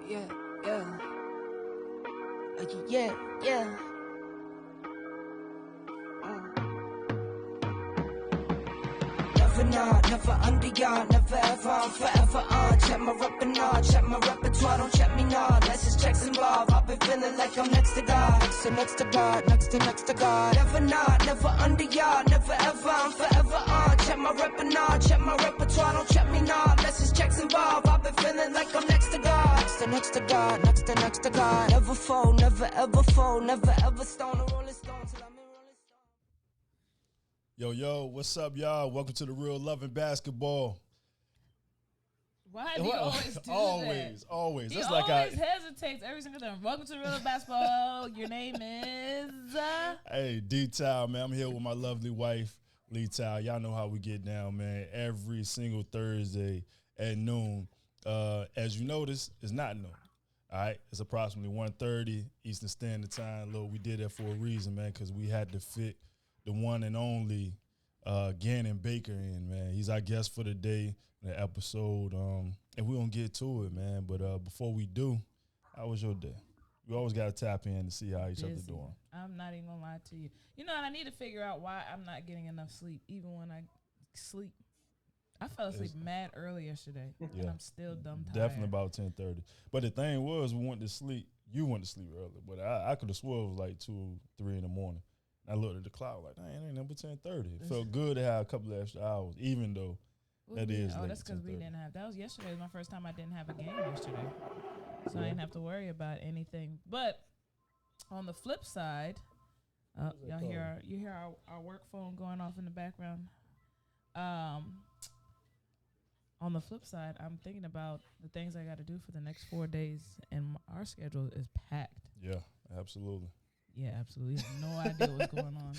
yeah, yeah. Yeah. Never not, never under y'all, never ever, I'm forever on. Check my repertoire, check my repertoire, don't check me now. Unless it's checks involved, I've been feeling like I'm next to God. Next to God, next to God. Never not, never under y'all, never ever, I'm forever on. Check my repertoire, don't check me now. Unless it's checks involved, I've been feeling like I'm next to God. Next to God, next to God. Never fold, never ever fold, never ever stone a rolling stone till I'm in rolling stone. Yo, what's up, y'all? Welcome to the Real Loving Basketball. Why do you always do that? Always. He That's always like hesitates every single time. Welcome to Real Basketball. Your name is... Hey, D-Tow, man. I'm here with my lovely wife, Lee Tow. Y'all know how we get down, man. Every single Thursday at noon. As you notice, it's not noon. All right? It's approximately 1:30 Eastern Standard Time. Look, we did that for a reason, man, because we had to fit the one and only Ganon Baker in, man. He's our guest for the day, the episode, and we're going to get to it, man. But before we do, how was your day? We always got to tap in to see how each other doing. I'm not even going to lie to you. You know, and I need to figure out why I'm not getting enough sleep, even when I sleep. I fell asleep mad early yesterday, and I'm still dumb tired. Definitely about 10:30. But the thing was, we went to sleep. You went to sleep early, but I could have swore it was like 2, 3 in the morning. I looked at the clock like, dang, it ain't number 10:30. It felt good to have a couple of extra hours, even though that is late. Oh, that's because we didn't have. That was yesterday. It was my first time I didn't have a game yesterday, so I didn't have to worry about anything. But on the flip side, y'all hear our work phone going off in the background. On the flip side, I'm thinking about the things I got to do for the next 4 days, and our schedule is packed. Yeah, absolutely. Yeah, absolutely. I have no idea what's going on.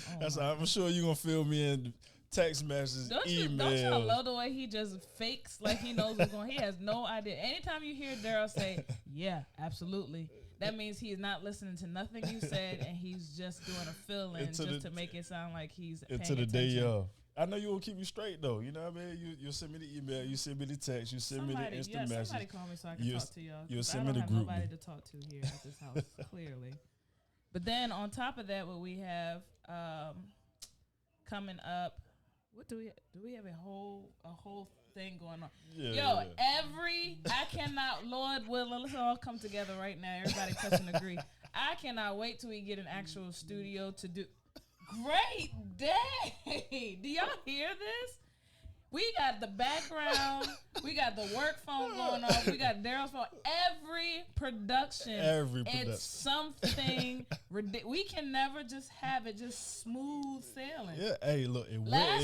I'm sure you're going to fill me in text messages, emails. Don't you love the way he just fakes like he knows what's going on? He has no idea. Anytime you hear Daryl say, yeah, absolutely, that means he's not listening to nothing you said, and he's just doing a fill-in to make it sound like he's paying attention. Into the day of. I know you will keep me straight, though. You know what I mean? You'll send me the email. You send me the text. You send me the instant message. Somebody call me so I can talk to y'all. You'll send me the group. I don't have nobody to talk to here at this house, clearly. But then on top of that, what we have coming up, what do we have a whole thing going on? Yeah. I cannot, Lord willing, let's all come together right now. Everybody touch and agree. I cannot wait till we get an actual studio to do. Great day! Do y'all hear this? We got the background. We got the work phone going on. We got Daryl's phone. Every production. It's something ridiculous. We can never just have it just smooth sailing. Yeah, hey, look, it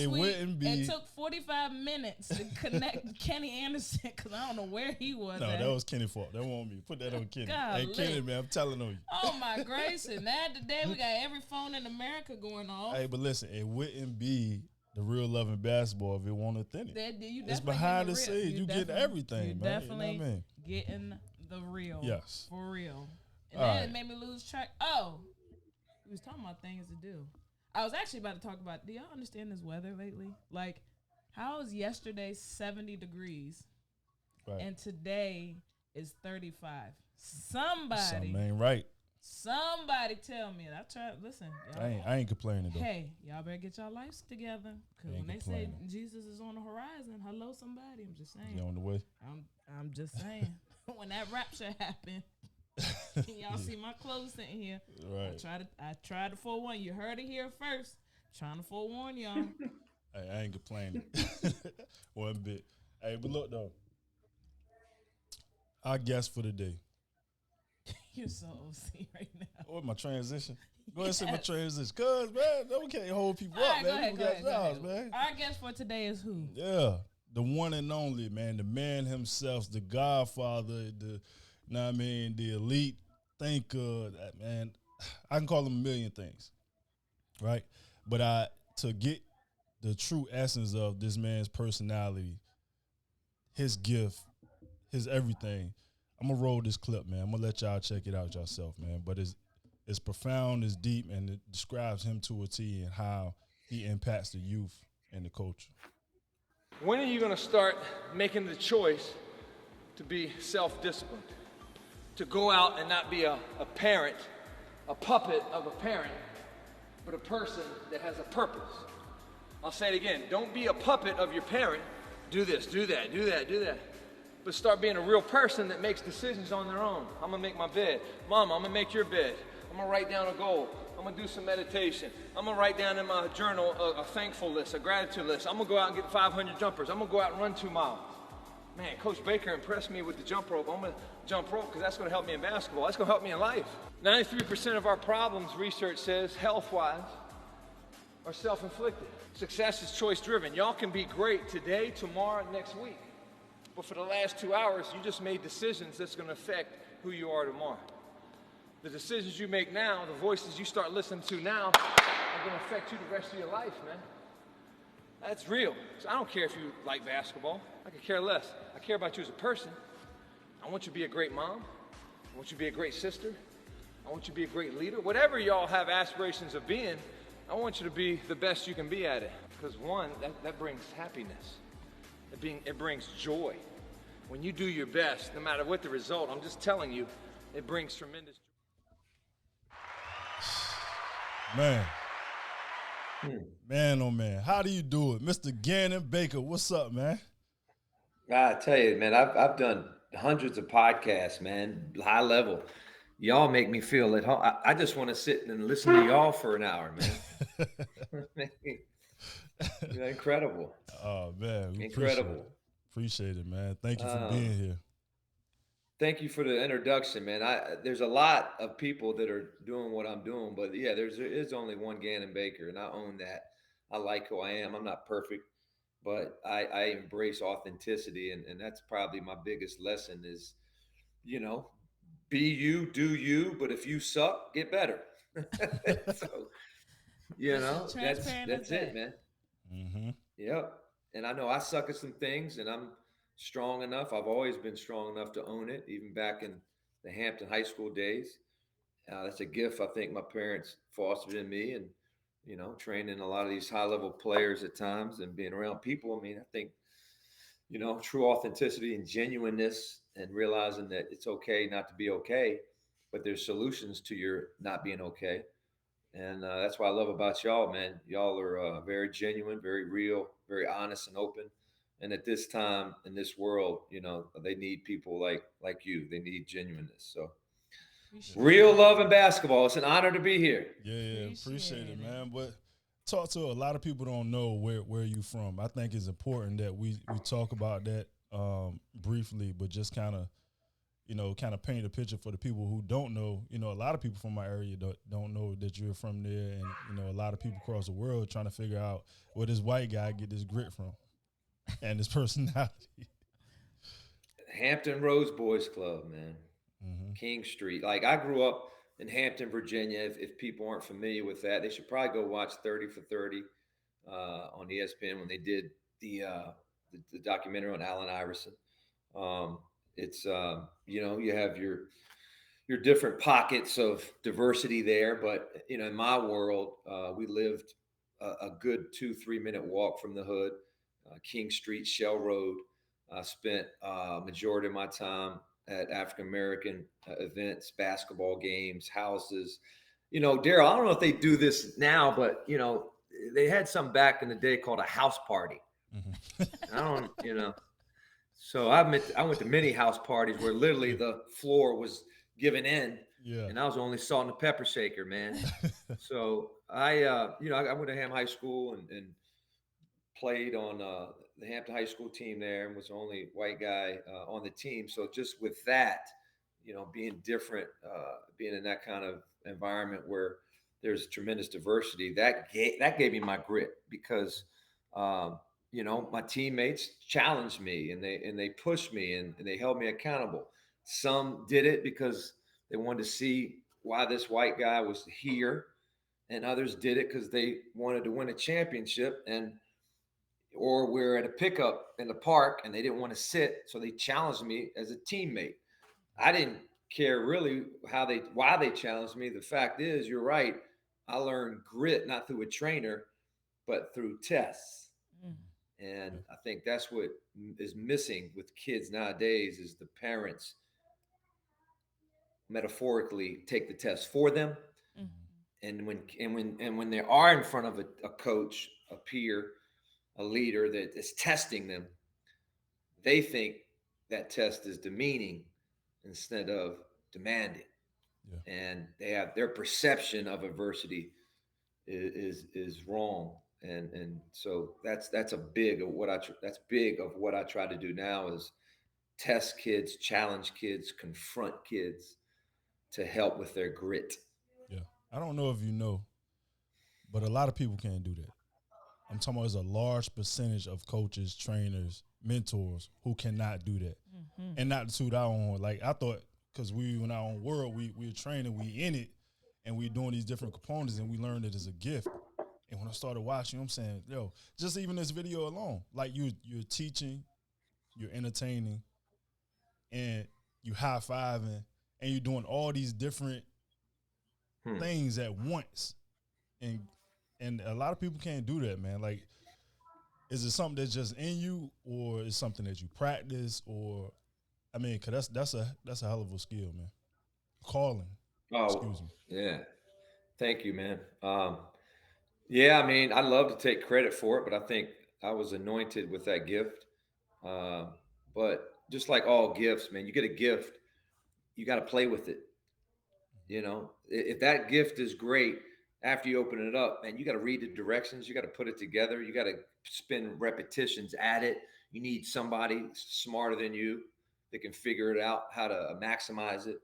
wouldn't be. It took 45 minutes to connect Kenny Anderson because I don't know where he was. No, that was Kenny's fault. That wasn't me. Put that on Kenny. Hey, Kenny, man, I'm telling on you. Oh, my gracious. Now today we got every phone in America going on. Hey, but listen, it wouldn't be the Real Loving Basketball if it wasn't authentic. It's behind the scenes. You get everything, you man. Definitely you know what I mean? Getting the real. Yes. For real. And then it made me lose track. Oh, we was talking about things to do. I was actually about to talk about, do y'all understand this weather lately? Like, how was yesterday 70 degrees and today is 35? Something ain't right. Somebody tell me. I tried. Listen, I ain't complaining though. Hey, y'all better get y'all lives together. Cause when they say Jesus is on the horizon, hello somebody. I'm just saying. You on the way? I'm just saying. When that rapture happened, y'all see my clothes sitting here. Right. I tried to forewarn you. Heard it here first. Trying to forewarn y'all. Hey, I ain't complaining. One bit. Hey, but look though. Our guest for the day. You're so OC right now. What, my transition? Go ahead and say my transition. Cause, man, we can't hold people up, man. Go ahead. Man. Our guest for today is who? Yeah, the one and only, man, the man himself, the godfather, the elite thinker. That man, I can call him a million things, right? But to get the true essence of this man's personality, his gift, his everything, I'm gonna roll this clip, man. I'm gonna let y'all check it out yourself, man. But it's profound, it's deep, and it describes him to a T and how he impacts the youth and the culture. When are you gonna start making the choice to be self-disciplined? to go out and not be a parent, a puppet of a parent, but a person that has a purpose. I'll say it again. Don't be a puppet of your parent. Do this, do that, do that, do that. But start being a real person that makes decisions on their own. I'm gonna make my bed. Mama, I'm gonna make your bed. I'm gonna write down a goal. I'm gonna do some meditation. I'm gonna write down in my journal a thankful list, a gratitude list. I'm gonna go out and get 500 jumpers. I'm gonna go out and run 2 miles. Man, Coach Baker impressed me with the jump rope. I'm gonna jump rope because that's gonna help me in basketball. That's gonna help me in life. 93% of our problems, research says, health-wise, are self-inflicted. Success is choice-driven. Y'all can be great today, tomorrow, next week. But for the last 2 hours, you just made decisions that's gonna affect who you are tomorrow. The decisions you make now, the voices you start listening to now, are gonna affect you the rest of your life, man. That's real. So I don't care if you like basketball. I could care less. I care about you as a person. I want you to be a great mom. I want you to be a great sister. I want you to be a great leader. Whatever y'all have aspirations of being, I want you to be the best you can be at it. Because one, that brings happiness. It brings joy. When you do your best, no matter what the result, I'm just telling you, it brings tremendous joy. Man. Man, oh man. How do you do it? Mr. Ganon Baker, what's up, man? I tell you, man, I've done hundreds of podcasts, man, high level. Y'all make me feel at home. I just want to sit and listen to y'all for an hour, man. Incredible. Oh man, we Incredible. Appreciate it, man. Thank you for being here. Thank you for the introduction, man. There's a lot of people that are doing what I'm doing, but yeah, there is only one Ganon Baker, and I own that. I like who I am. I'm not perfect, but I embrace authenticity, and that's probably my biggest lesson is, you know, be you, do you, but if you suck, get better. So, you know, that's it, man. Mm-hmm. Yep. And I know I suck at some things, and I'm strong enough. I've always been strong enough to own it, even back in the Hampton High School days. That's a gift I think my parents fostered in me, and training a lot of these high level players at times and being around people. I mean, I think true authenticity and genuineness, and realizing that it's okay not to be okay, but there's solutions to your not being okay. And that's what I love about y'all, man. Y'all are very genuine, very real, very honest and open. And at this time in this world, they need people like you. They need genuineness. So real love and basketball. It's an honor to be here. Yeah, appreciate it, man. But talk to a lot of people don't know where you from. I think it's important that we talk about that briefly, but just kind of paint a picture for the people who don't know. A lot of people from my area don't know that you're from there, and a lot of people across the world trying to figure out where this white guy get this grit from and his personality. Hampton Roads Boys Club, man. Mm-hmm. King Street. Like, I grew up in Hampton, Virginia. If people aren't familiar with that, they should probably go watch 30 for 30 on ESPN when they did the documentary on Allen Iverson. It's you have your different pockets of diversity there, but in my world, we lived a good 2-3 minute walk from the hood, King Street, Shell Road. I spent majority of my time at African American events, basketball games, houses. Daryl, I don't know if they do this now, but they had some back in the day called a house party. Mm-hmm. I don't. So I went to many house parties where literally the floor was given in, and I was only salt and a pepper shaker, man. So I went to Ham High School and played on the Hampton High School team there, and was the only white guy on the team. So just with that, being different, being in that kind of environment where there's tremendous diversity, that gave me my grit, because my teammates challenged me, and they pushed me, and they held me accountable. Some did it because they wanted to see why this white guy was here, and others did it because they wanted to win a championship, or we're at a pickup in the park and they didn't want to sit, so they challenged me as a teammate. I didn't care really why they challenged me. The fact is, you're right. I learned grit not through a trainer, but through tests. And I think that's what is missing with kids nowadays, is the parents metaphorically take the test for them. Mm. And when they are in front of a coach, a peer, a leader that is testing them, they think that test is demeaning instead of demanding, Yeah. and they have their perception of adversity is wrong. And so that's a big of what that's big of what I try to do now is test kids, challenge kids, confront kids to help with their grit. Yeah. I don't know if you know, but a lot of people can't do that. I'm talking about there's a large percentage of coaches, trainers, mentors who cannot do that. Mm-hmm. And not to toot our own. Like I thought, because we in our own world, we were training, we in it, and we doing these different components, and we learned it as a gift. And when I started watching, I'm saying, yo, just even this video alone, like you're teaching, you're entertaining, and you high fiving, and you're doing all these different things at once. And a lot of people can't do that, man. Like, is it something that's just in you, or is something that you practice, or I mean, cause that's a hell of a skill, man. Calling, Oh, excuse me. yeah. Thank you, man. Yeah, I mean, I love to take credit for it, but I think I was anointed with that gift. Uh, but just like all gifts, man, you get a gift, you got to play with it. If that gift is great, after you open it up, man, you got to read the directions, you got to put it together, you got to spend repetitions at it. You need somebody smarter than you that can figure it out how to maximize it.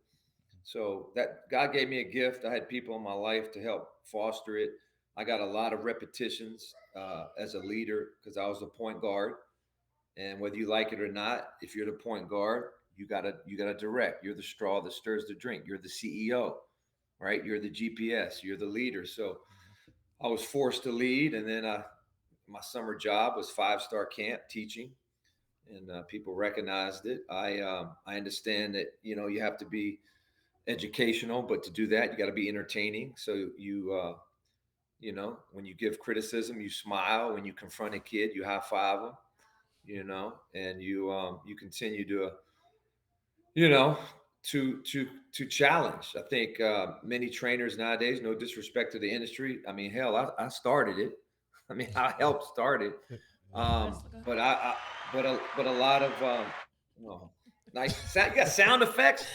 So that God gave me a gift. I had people in my life to help foster it. I got a lot of repetitions as a leader because I was a point guard. And whether you like it or not, if you're the point guard, you gotta direct. You're the straw that stirs the drink. You're the CEO, right? You're the GPS. You're the leader. So I was forced to lead, and then my summer job was 5-star camp teaching, and people recognized it. I understand that you have to be educational, but to do that, you got to be entertaining. So when you give criticism, you smile. When you confront a kid, you high five them. And you continue to you know to challenge. I think many trainers nowadays, no disrespect to the industry. I mean, hell, I started it. I mean, I helped start it. Let's look But but a lot of well, nice. You got sound effects.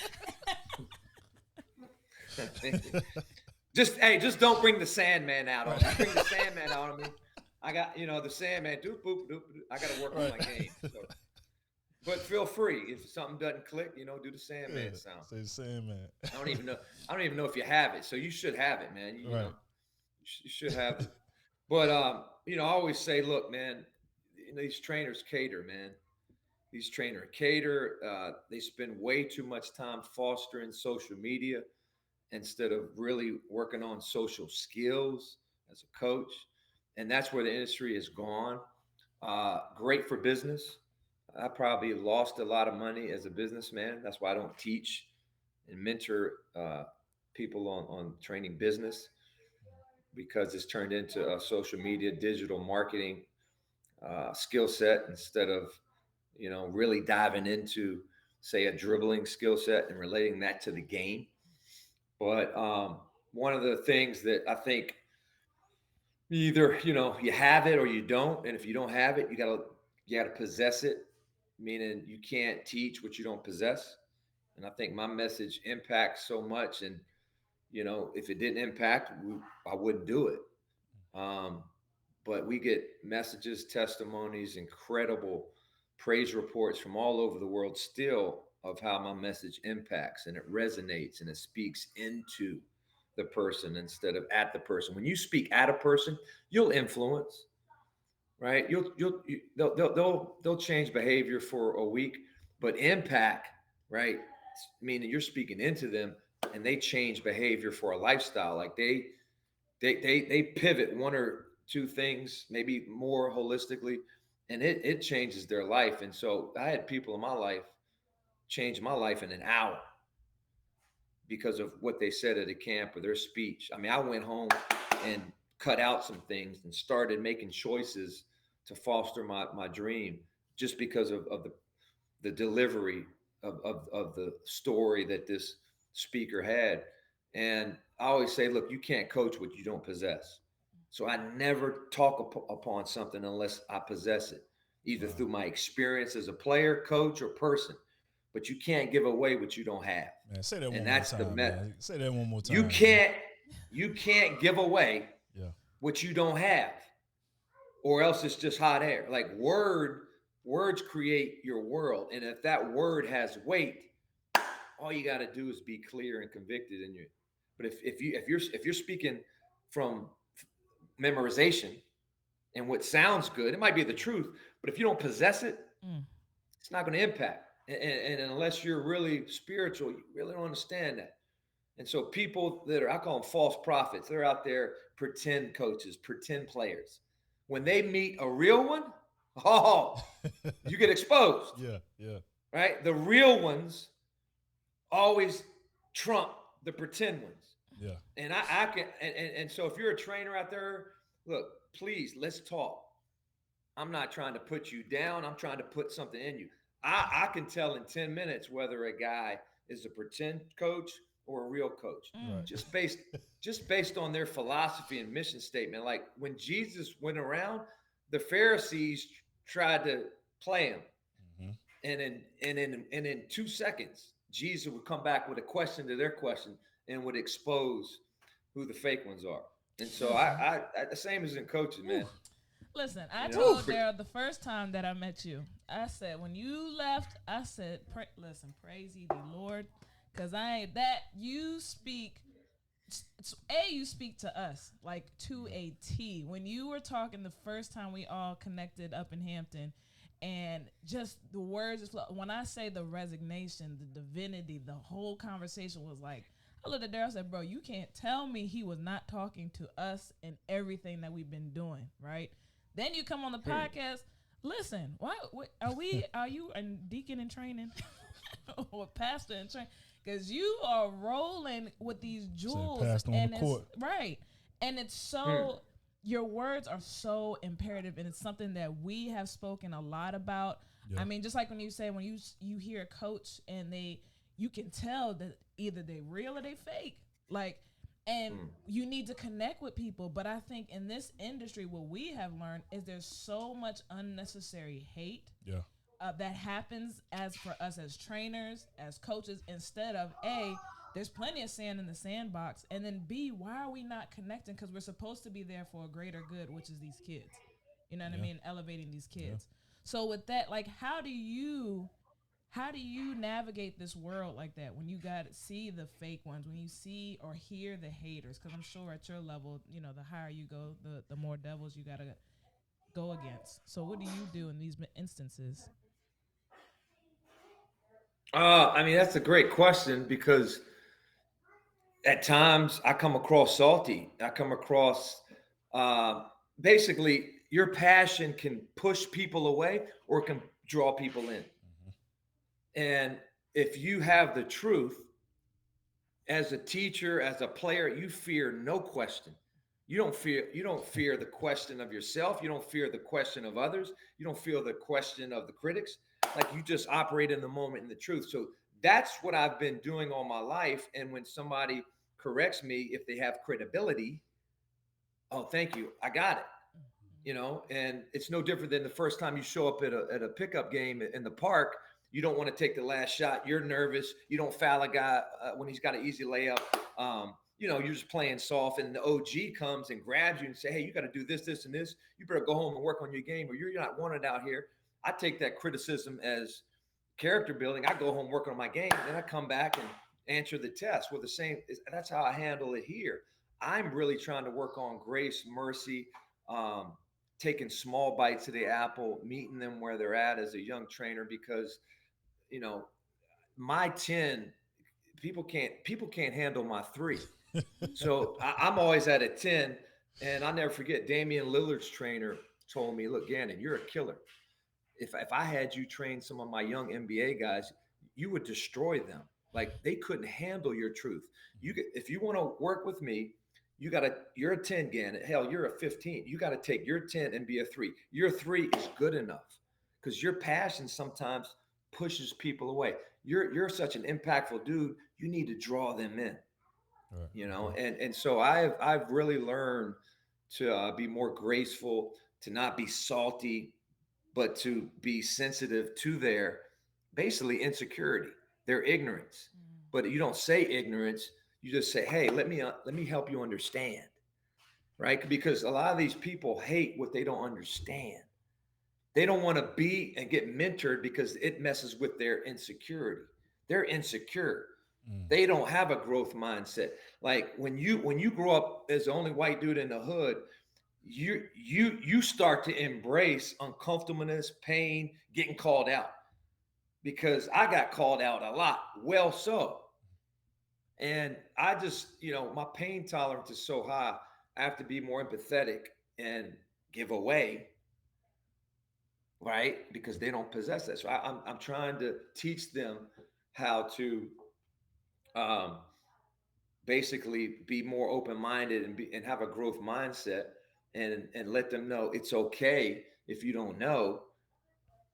Just don't bring the Sandman out on me. Bring the Sandman out on me. I got the Sandman. Doop boop doop. I got to work on my game. So. But feel free if something doesn't click. Do the Sandman sound. Say Sandman. I don't even know. I don't even know if you have it. So you should have it, man. You should have it. But I always say, look, man, these trainers cater, man. These trainers cater. They spend way too much time fostering social media instead of really working on social skills as a coach. And that's where the industry has gone. Great for business. I probably lost a lot of money as a businessman. That's why I don't teach and mentor people on training business, because it's turned into a social media, digital marketing skill set instead of, really diving into, say, a dribbling skill set and relating that to the game. But one of the things that I think either you have it or you don't, and if you don't have it, you gotta possess it, meaning you can't teach what you don't possess. And I think my message impacts so much, and if it didn't impact, I wouldn't do it. Um, but we get messages, testimonies, incredible praise reports from all over the world still of how my message impacts, and it resonates, and it speaks into the person instead of at the person. When you speak at a person, you'll influence, right? They'll change behavior for a week, but impact, right? Meaning you're speaking into them, and they change behavior for a lifestyle. Like they pivot one or two things, maybe more holistically, and it changes their life. And so I had people in my life change my life in an hour because of what they said at a camp or their speech. I mean, I went home and cut out some things and started making choices to foster my dream just because of the delivery of the story that this speaker had. And I always say, look, you can't coach what you don't possess. So I never talk upon something unless I possess it, either through my experience as a player, coach, or person. But you can't give away what you don't have. Man, say that And one more that's the time, met. man. Say that one more time. You can't you can't give away Yeah. what you don't have, or else it's just hot air. Like words create your world. And if that word has weight, all you got to do is be clear and convicted in your. But if you're speaking from memorization and what sounds good, it might be the truth, but if you don't possess it, Mm. it's not going to impact. And unless you're really spiritual, you really don't understand that. And so people that are, I call them false prophets, they're out there pretend coaches, pretend players. When they meet a real one, oh, you get exposed. Yeah, yeah. Right? The real ones always trump the pretend ones. Yeah. And I can and so if you're a trainer out there, look, please let's talk. I'm not trying to put you down. I'm trying to put something in you. I can tell in 10 minutes whether a guy is a pretend coach or a real coach. Mm. Just based on their philosophy and mission statement. Like when Jesus went around, the Pharisees tried to play him. Mm-hmm. And in 2 seconds, Jesus would come back with a question to their question and would expose who the fake ones are. And so I the same as in coaching, man. Listen, I You know? told Daryl the first time that I met you, I said, when you left, I said, listen, praise ye the Lord, because I ain't that you speak. You speak to us like to a T. When you were talking the first time we all connected up in Hampton, and just the words, when I say the resignation, the divinity, the whole conversation was like, I looked at Daryl and said, bro, you can't tell me he was not talking to us and everything that we've been doing, right? Then you come on the podcast. Listen, what are you a deacon in training or pastor in training? Because you are rolling with these jewels, and it's right, and it's so your words are so imperative, and it's something that we have spoken a lot about. Yeah. I mean, just like when you say when you hear a coach and you can tell that either they real or they fake, like. And you need to connect with people. But I think in this industry, what we have learned is there's so much unnecessary hate that happens as for us as trainers, as coaches, instead of A, there's plenty of sand in the sandbox. And then B, why are we not connecting? Because we're supposed to be there for a greater good, which is these kids. You know what I mean? Elevating these kids. Yeah. So with that, like, how do you navigate this world like that when you got to see the fake ones, when you see or hear the haters? Because I'm sure at your level, you know, the higher you go, the more devils you got to go against. So what do you do in these instances? I mean, that's a great question because at times I come across salty. I come across basically your passion can push people away or can draw people in. And if you have the truth as a teacher, as a player, you fear no question. You don't fear the question of yourself. You don't fear the question of others. You don't fear the question of the critics. Like you just operate in the moment in the truth. So that's what I've been doing all my life. And when somebody corrects me, if they have credibility, oh, thank you, I got it. You know, and it's no different than the first time you show up at a pickup game in the park. You don't want to take the last shot. You're nervous. You don't foul a guy when he's got an easy layup. You know, you're just playing soft, and the OG comes and grabs you and say, hey, you got to do this, this, and this. You better go home and work on your game, or you're not wanted out here. I take that criticism as character building. I go home working on my game, and then I come back and answer the test with the same. That's how I handle it here. I'm really trying to work on grace, mercy, taking small bites of the apple, meeting them where they're at as a young trainer, because you know, my 10, people can't handle my 3. So I'm always at a 10. And I'll never forget Damian Lillard's trainer told me, look, Ganon, you're a killer. If I had you train some of my young NBA guys, you would destroy them. Like they couldn't handle your truth. If you want to work with me, you're a 10, Ganon. Hell, you're a 15. You got to take your 10 and be a 3. Your 3 is good enough because your passion sometimes pushes people away. you're such an impactful dude. You need to draw them in, Right. you know. And so I've really learned to be more graceful, to not be salty, but to be sensitive to their basically insecurity, their ignorance. But you don't say ignorance. You just say, hey, let me help you understand, right? Because a lot of these people hate what they don't understand. They don't want to be and get mentored because it messes with their insecurity. They're insecure. They don't have a growth mindset. Like when you grow up as the only white dude in the hood, you start to embrace uncomfortableness, pain, getting called out. Because I got called out a lot. Well, so. And I just, my pain tolerance is so high. I have to be more empathetic and give away, right? Because they don't possess that. So I'm trying to teach them how to um, basically be more open minded and have a growth mindset, and let them know it's okay if you don't know,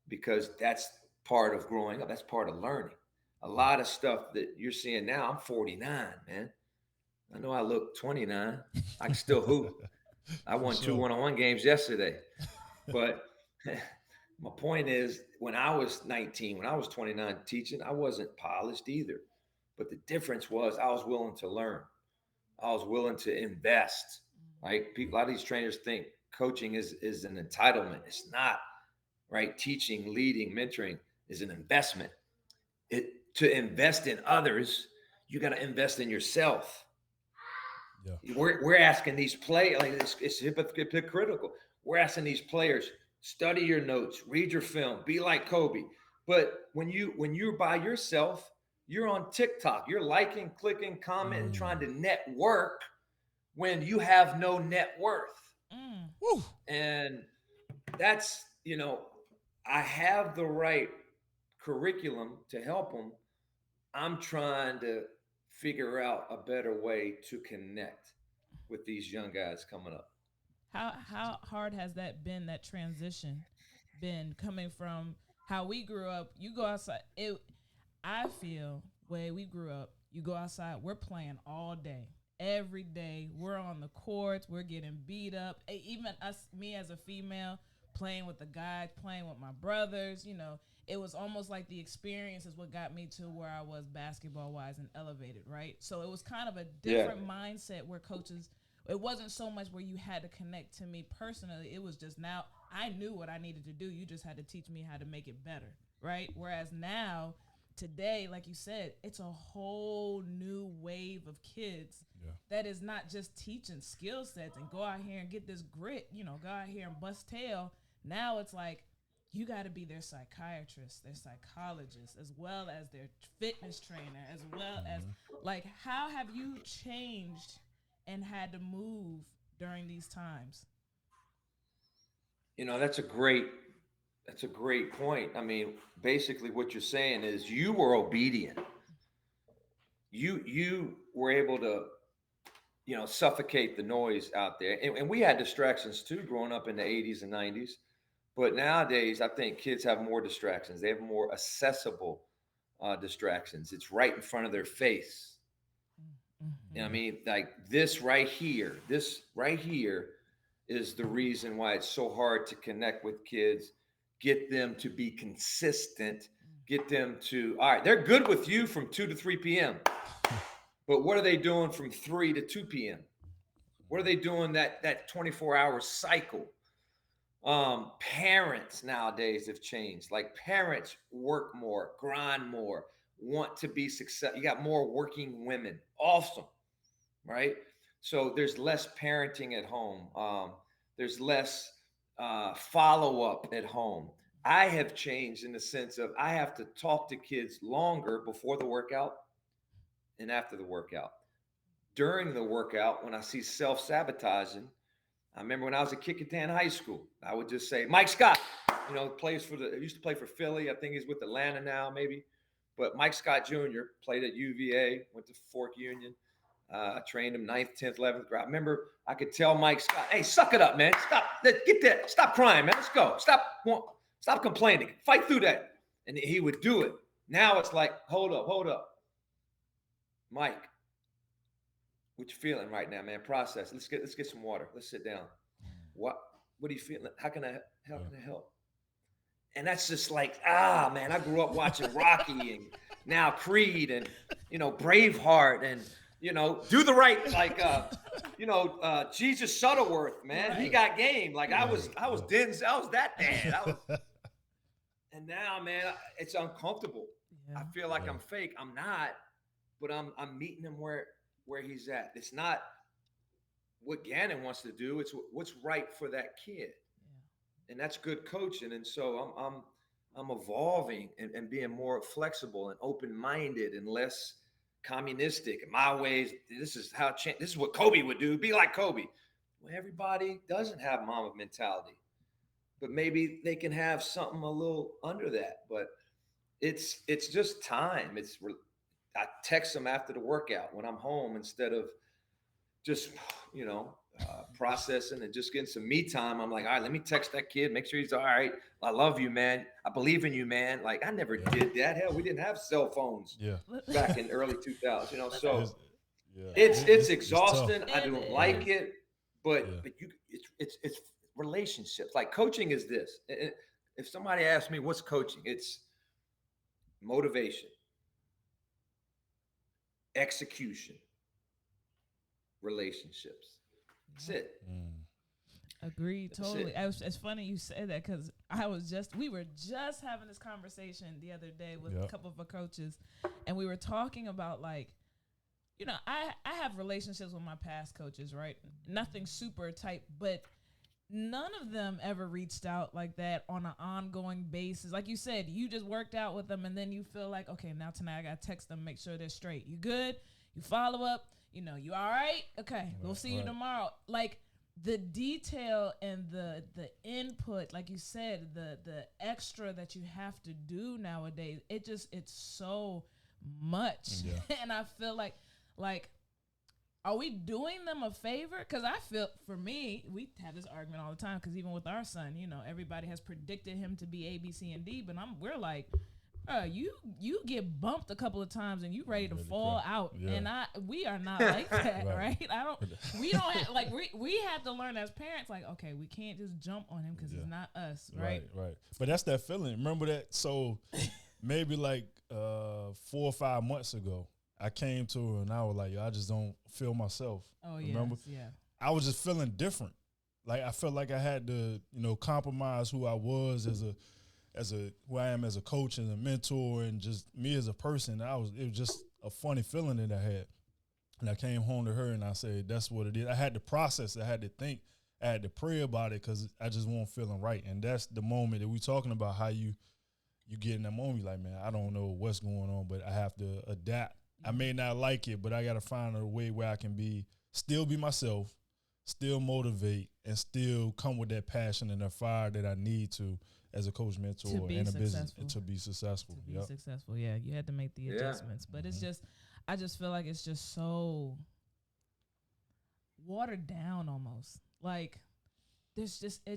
because that's part of growing up. That's part of learning. A lot of stuff that you're seeing now. I'm 49, man. I know I look 29. I can still hoop. I won two one-on-one games yesterday. But my point is, when I was 19, when I was 29 teaching, I wasn't polished either. But the difference was I was willing to learn. I was willing to invest. Right? A lot of these trainers think coaching is an entitlement. It's not, right? Teaching, leading, mentoring is an investment. To invest in others, you got to invest in yourself. Yeah. We're asking these players, like it's hypocritical. We're asking these players, study your notes, read your film, be like Kobe. But when you're by yourself, you're on TikTok, you're liking, clicking, commenting, trying to network when you have no net worth. And that's, I have the right curriculum to help them. I'm trying to figure out a better way to connect with these young guys coming up. How hard has that been, that transition been, coming from how we grew up? You go outside. I feel way we grew up, you go outside, we're playing all day. Every day we're on the courts, we're getting beat up. Even me as a female, playing with the guys, playing with my brothers, it was almost like the experience is what got me to where I was basketball wise and elevated, right? So it was kind of a different mindset where coaches, it wasn't so much where you had to connect to me personally. It was just, now I knew what I needed to do. You just had to teach me how to make it better, right? Whereas now, today, like you said, it's a whole new wave of kids that is not just teaching skill sets and go out here and get this grit, go out here and bust tail. Now it's like, you got to be their psychiatrist, their psychologist, as well as their fitness trainer, as well as, like, how have you changed and had to move during these times? That's a great point. I mean, basically what you're saying is you were obedient. You were able to, suffocate the noise out there. And we had distractions too, growing up in the 80s and 90s. But nowadays, I think kids have more distractions. They have more accessible distractions. It's right in front of their face. I mean, like this right here is the reason why it's so hard to connect with kids, get them to be consistent, get them to, all right, they're good with you from 2 to 3 p.m. But what are they doing from 3 to 2 p.m.? What are they doing that 24-hour cycle? Parents nowadays have changed. Like, parents work more, grind more, want to be successful. You got more working women. Awesome. Right? So there's less parenting at home. There's less follow-up at home. I have changed in the sense of I have to talk to kids longer before the workout and after the workout. During the workout, when I see self-sabotaging, I remember when I was a kick in high school, I would just say, Mike Scott, used to play for Philly. I think he's with Atlanta now, maybe. But Mike Scott Jr. played at UVA, went to Fork Union. I trained him 9th, 10th, 11th grade. I remember I could tell Mike Scott, hey, suck it up, man. Get that. Stop crying, man. Let's go. Stop complaining. Fight through that. And he would do it. Now it's like, hold up, Mike. What you feeling right now, man? Process. Let's get some water. Let's sit down. What what are you feeling? How can I help? And that's just like, man, I grew up watching Rocky and now Creed and Braveheart and do the right, like Jesus Shuttleworth, man. Right. He got game. Like I was Denzel, I was that dad. And now, man, it's uncomfortable. Yeah. I feel like I'm fake. I'm not, but I'm meeting him where he's at. It's not what Ganon wants to do. It's what's right for that kid. And that's good coaching. And so I'm evolving and being more flexible and open-minded and less communistic. In my ways, this is what Kobe would do. Be like Kobe. Well, everybody doesn't have mama mentality, but maybe they can have something a little under that. But it's just time. I text them after the workout when I'm home instead of just processing and just getting some me time. I'm like, all right, let me text that kid, make sure he's all right. I love you, man. I believe in you, man. Like I never did that. Hell, we didn't have cell phones back in early 2000s. So it's exhausting. I don't like it, but it's relationships. Like coaching is this. If somebody asks me what's coaching, it's motivation, execution, relationships. That's it. Agreed, totally. It's funny you said that because we were just having this conversation the other day with a couple of our coaches, and we were talking about I have relationships with my past coaches, right? Nothing super tight, but none of them ever reached out like that on an ongoing basis. Like you said, you just worked out with them, and then you feel like, okay, now tonight I got to text them, make sure they're straight. You good? You follow up? You all right? Okay, we'll see you tomorrow. Like the detail and the input, like you said, the extra that you have to do nowadays, it's so much. Yeah. And I feel like are we doing them a favor? Because I feel, for me, we have this argument all the time. Because even with our son, everybody has predicted him to be A, B, C, and D. But we're like, you get bumped a couple of times and you ready to fall out. Yeah. And we are not like that, right? We don't have, we have to learn as parents, like, okay, we can't just jump on him because it's not us, right? Right. But that's that feeling. Remember that? So maybe 4 or 5 months ago, I came to her and I was like, yo, I just don't feel myself. Oh, yeah. Remember? Yeah. I was just feeling different. Like I felt like I had to, compromise who I was who I am as a coach and a mentor and just me as a person. It was just a funny feeling that I had. And I came home to her and I said, that's what it is. I had to process it. I had to think. I had to pray about it because I just wasn't feeling right. And that's the moment that we're talking about, how you get in that moment. You're like, man, I don't know what's going on, but I have to adapt. I may not like it, but I got to find a way where I can still be myself, still motivate, and still come with that passion and that fire that I need to as a coach, mentor, and a business to be successful. To be successful, yeah. You had to make the adjustments. But it's just, I just feel like it's just so watered down almost. Like, it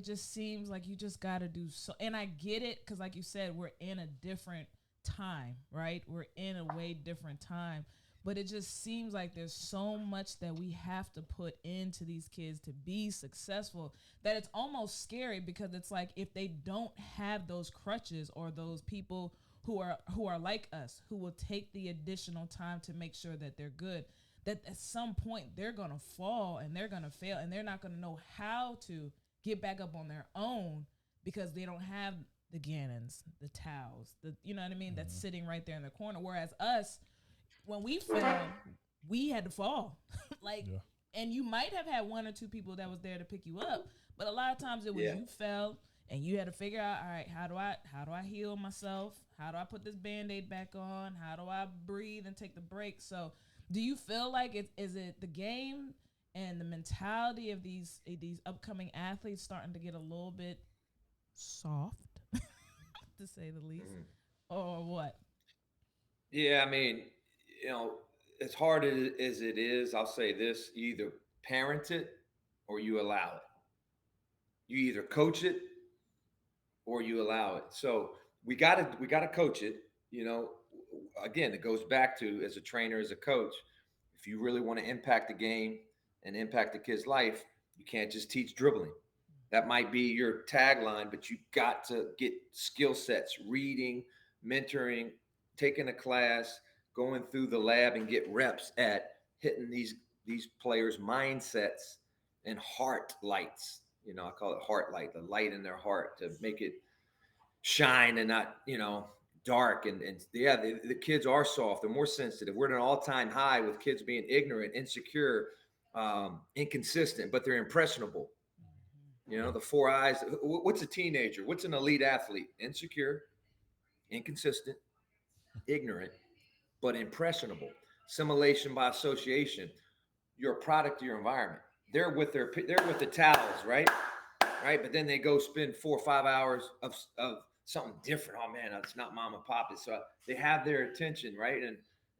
just seems like you just got to do so. And I get it because, like you said, we're in a different time, right? We're in a way different time, but it just seems like there's so much that we have to put into these kids to be successful that it's almost scary, because it's like if they don't have those crutches or those people who are like us, who will take the additional time to make sure that they're good, that at some point they're gonna fall and they're gonna fail and they're not gonna know how to get back up on their own because they don't have the Ganons, the Taos, you know what I mean? That's sitting right there in the corner. Whereas us, when we fell, we had to fall. And you might have had 1 or 2 people that was there to pick you up, but a lot of times it was you fell and you had to figure out, all right, how do I heal myself? How do I put this Band-Aid back on? How do I breathe and take the break? So do you feel like is it the game and the mentality of these upcoming athletes starting to get a little bit soft, to say the least, or what? Yeah, I mean, as hard as it is, I'll say this: you either parent it or you allow it. You either coach it or you allow it. So we gotta coach it. again, it goes back to, as a trainer, as a coach, if you really want to impact the game and impact the kid's life, you can't just teach dribbling. That might be your tagline, but you got to get skill sets, reading, mentoring, taking a class, going through the lab and get reps at hitting these players' mindsets and heart lights. I call it heart light, the light in their heart to make it shine and not, dark. And yeah, the kids are soft. They're more sensitive. We're at an all-time high with kids being ignorant, insecure, inconsistent, but they're impressionable. The four eyes. What's a teenager? What's an elite athlete? Insecure, inconsistent, ignorant, but impressionable. Assimilation by association. You're a product of your environment. They're with the towels, right? Right. But then they go spend 4 or 5 hours of something different. Oh man, it's not mom and pop. So they have their attention, right?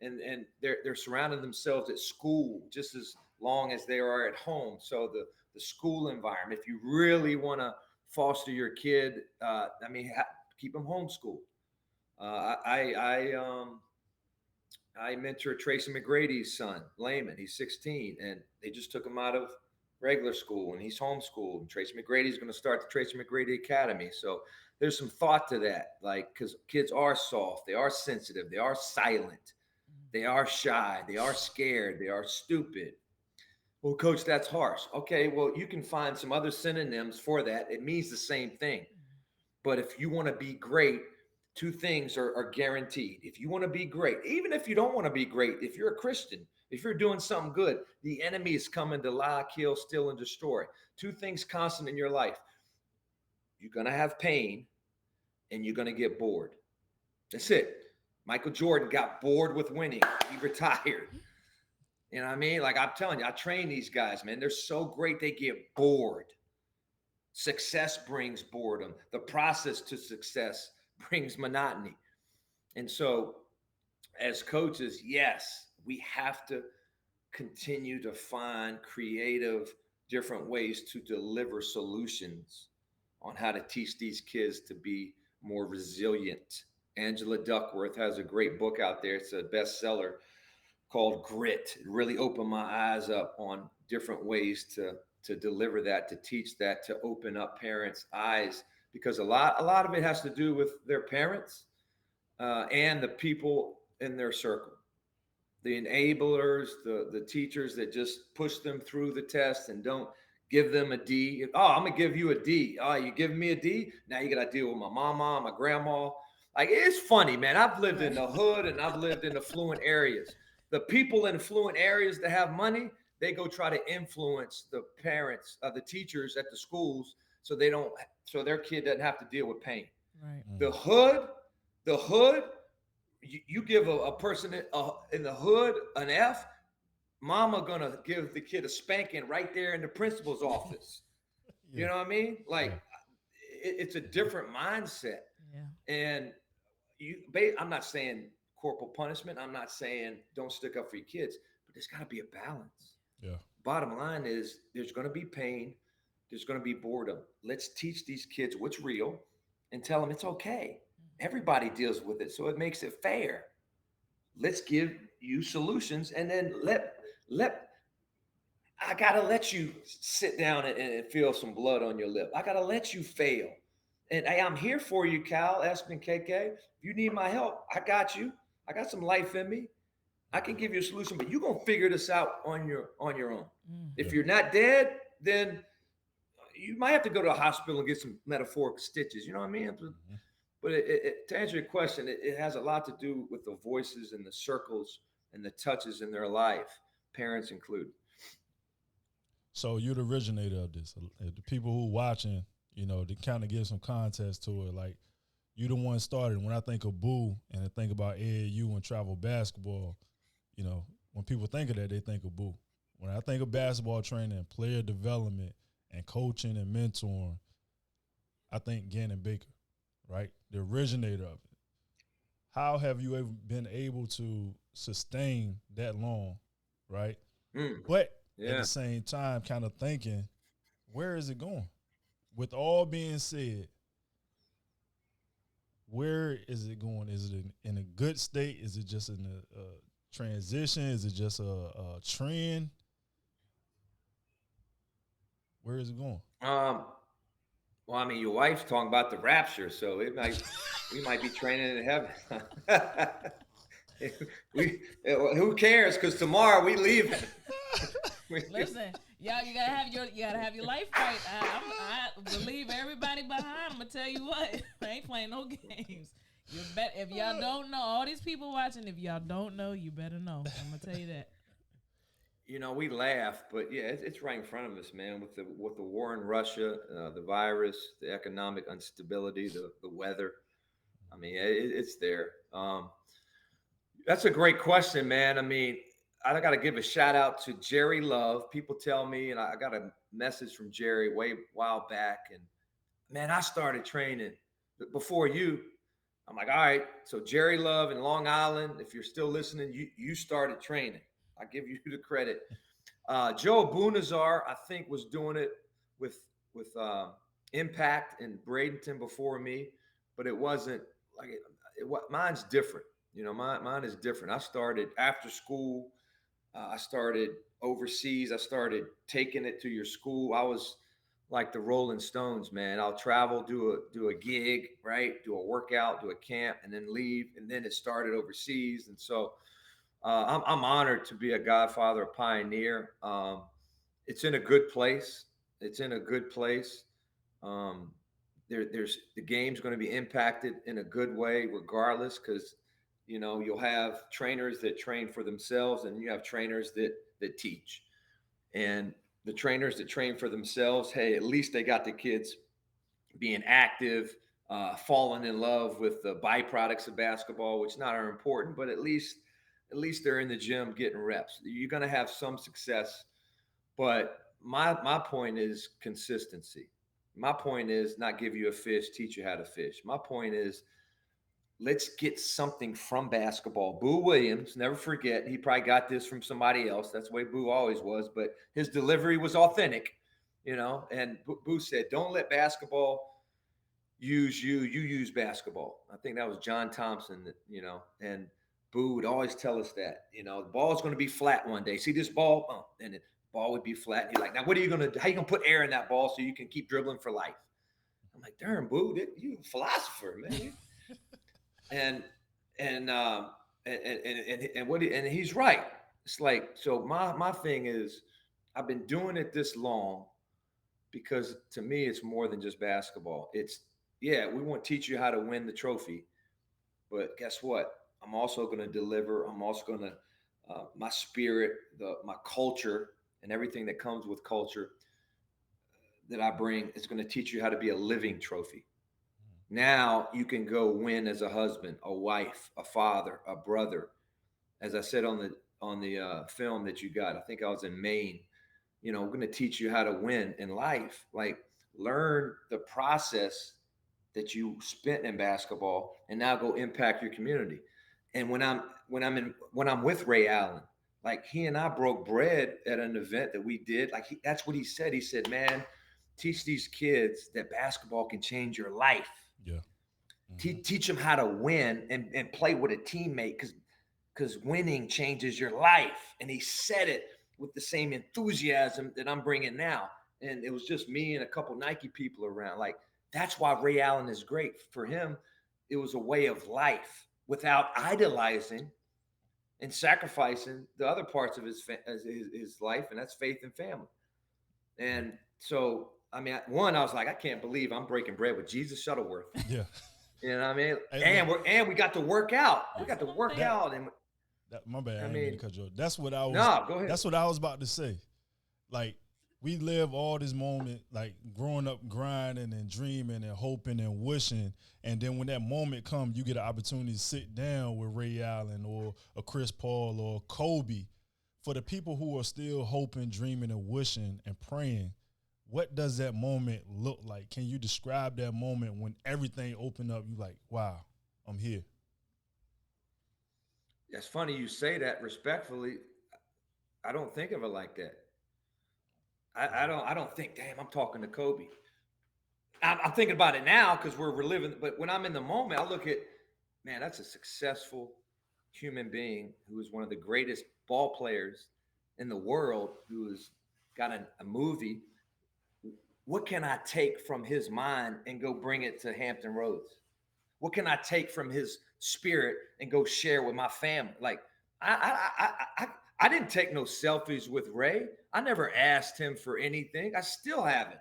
And they're surrounding themselves at school just as long as they are at home. So the school environment, if you really want to foster your kid, keep them homeschooled. I mentor Tracy McGrady's son, Layman. He's 16, and they just took him out of regular school, and he's homeschooled. And Tracy McGrady's going to start the Tracy McGrady Academy. So there's some thought to that, because kids are soft, they are sensitive, they are silent, they are shy, they are scared, they are stupid. Well, coach, that's harsh. Okay, well, you can find some other synonyms for that. It means the same thing. But if you want to be great, two things are guaranteed. If you want to be great, even if you don't want to be great, if you're a Christian, if you're doing something good, the enemy is coming to lie, kill, steal, and destroy. Two things constant in your life. You're going to have pain and you're going to get bored. That's it. Michael Jordan got bored with winning. He retired. You know what I mean? Like I'm telling you, I train these guys, man. They're so great, they get bored. Success brings boredom. The process to success brings monotony. And so as coaches, yes, we have to continue to find creative, different ways to deliver solutions on how to teach these kids to be more resilient. Angela Duckworth has a great book out there. It's a bestseller called Grit. It really opened my eyes up on different ways to deliver that, to teach that, to open up parents' eyes, because a lot of it has to do with their parents and the people in their circle, the enablers, the teachers that just push them through the test and don't give them a D. Oh, I'm gonna give you a D. Oh, you giving me a D? Now you gotta deal with my mama, my grandma. Like, it's funny, man. I've lived in the hood and I've lived in affluent areas. The people in affluent areas that have money, they go try to influence the parents, the teachers at the schools, so their kid doesn't have to deal with pain. Right. The hood, you give a person in the hood an F, mama gonna give the kid a spanking right there in the principal's office. Yeah. You know what I mean? Like, it's a different mindset. Yeah. And I'm not saying corporal punishment. I'm not saying don't stick up for your kids, but there's got to be a balance. Yeah. Bottom line is there's going to be pain. There's going to be boredom. Let's teach these kids what's real and tell them it's okay. Everybody deals with it, so it makes it fair. Let's give you solutions, and then I got to let you sit down and feel some blood on your lip. I got to let you fail. And hey, I'm here for you, Cal, Espen, KK. If you need my help, I got you. I got some life in me. I can give you a solution, but you're going to figure this out on your own. If you're not dead, then you might have to go to a hospital and get some metaphorical stitches. You know what I mean? But to answer your question, it has a lot to do with the voices and the circles and the touches in their life, parents included. So you're the originator of this. The people who watching, to kind of give some context to it, like, you the one started. When I think of Boo and I think about AAU and travel basketball, when people think of that, they think of Boo. When I think of basketball training, player development, and coaching and mentoring, I think Ganon Baker, right? The originator of it. How have you ever been able to sustain that long, right? But at the same time, kind of thinking, where is it going? With all being said, where is it going? Is it in a good state? Is it just in a transition? Is it just a trend? Where is it going? Well, I mean, your wife's talking about the rapture, so we might be training in heaven. Who cares? Because tomorrow we leave. Listen, y'all, you gotta have your life right. I believe everybody behind. I'm gonna tell you what, I ain't playing no games. You bet. If y'all don't know, all these people watching, if y'all don't know, you better know. I'm gonna tell you that. We laugh, but yeah, it's right in front of us, man. With the war in Russia, the virus, the economic instability, the weather. I mean, it's there. That's a great question, man. I mean, I got to give a shout out to Jerry Love. People tell me, and I got a message from Jerry way while back, and man, I started training before you. I'm like, all right. So Jerry Love in Long Island, if you're still listening, you started training. I give you the credit. Joe Bunazar, I think, was doing it with Impact and Bradenton before me, but it wasn't like mine's different. Mine is different. I started after school. I started overseas. I started taking it to your school. I was like the Rolling Stones, man. I'll travel, do a gig, right? Do a workout, do a camp, and then leave. And then it started overseas. And so I'm honored to be a godfather, a pioneer. It's in a good place. It's in a good place. Um, there's the game's going to be impacted in a good way, regardless, because you'll have trainers that train for themselves, and you have trainers that teach. And the trainers that train for themselves, hey, at least they got the kids being active, falling in love with the byproducts of basketball, which not are important, but at least they're in the gym getting reps. You're going to have some success, but my point is consistency. My point is not give you a fish, teach you how to fish. My point is let's get something from basketball. Boo Williams, never forget, he probably got this from somebody else. That's the way Boo always was, but his delivery was authentic, and Boo said, don't let basketball use you, you use basketball. I think that was John Thompson, and Boo would always tell us that, the ball's going to be flat one day. See this ball? And the ball would be flat. And he's like, now what are you going to do? How you going to put air in that ball so you can keep dribbling for life? I'm like, darn, Boo, you a philosopher, man. and and and he's right. It's like, so my thing is, I've been doing it this long because to me it's more than just basketball. It's, yeah, we want to teach you how to win the trophy, but guess what? I'm also going to deliver. I'm also going to my spirit, my culture, and everything that comes with culture that I bring is going to teach you how to be a living trophy. Now you can go win as a husband, a wife, a father, a brother. As I said on the film that you got, I think I was in Maine. We're going to teach you how to win in life. Like, learn the process that you spent in basketball, and now go impact your community. And when I'm with Ray Allen, like, he and I broke bread at an event that we did. Like, that's what he said. He said, "Man, teach these kids that basketball can change your life. Yeah. Mm-hmm. Teach them how to win and play with a teammate, because winning changes your life." And he said it with the same enthusiasm that I'm bringing now. And it was just me and a couple Nike people around. Like, that's why Ray Allen is great. For him, it was a way of life without idolizing and sacrificing the other parts of his life, and that's faith and family. And so, I mean, I was like, I can't believe I'm breaking bread with Jesus Shuttleworth. Yeah. You know what I mean? And we got to work out. We got to work out. And my bad. I mean, to cut you off. That's what I was. No, go ahead. That's what I was about to say. Like, we live all this moment, like, growing up, grinding and dreaming and hoping and wishing, and then when that moment comes, you get an opportunity to sit down with Ray Allen or a Chris Paul or Kobe. For the people who are still hoping, dreaming, and wishing and praying, what does that moment look like? Can you describe that moment when everything opened up? You like, wow, I'm here. It's funny you say that. Respectfully, I don't think of it like that. I don't think, damn, I'm talking to Kobe. I'm thinking about it now because we're living. But when I'm in the moment, I look at, man, that's a successful human being who is one of the greatest ball players in the world, who has got a movie. What can I take from his mind and go bring it to Hampton Roads? What can I take from his spirit and go share with my family? Like, I didn't take no selfies with Ray. I never asked him for anything. I still haven't.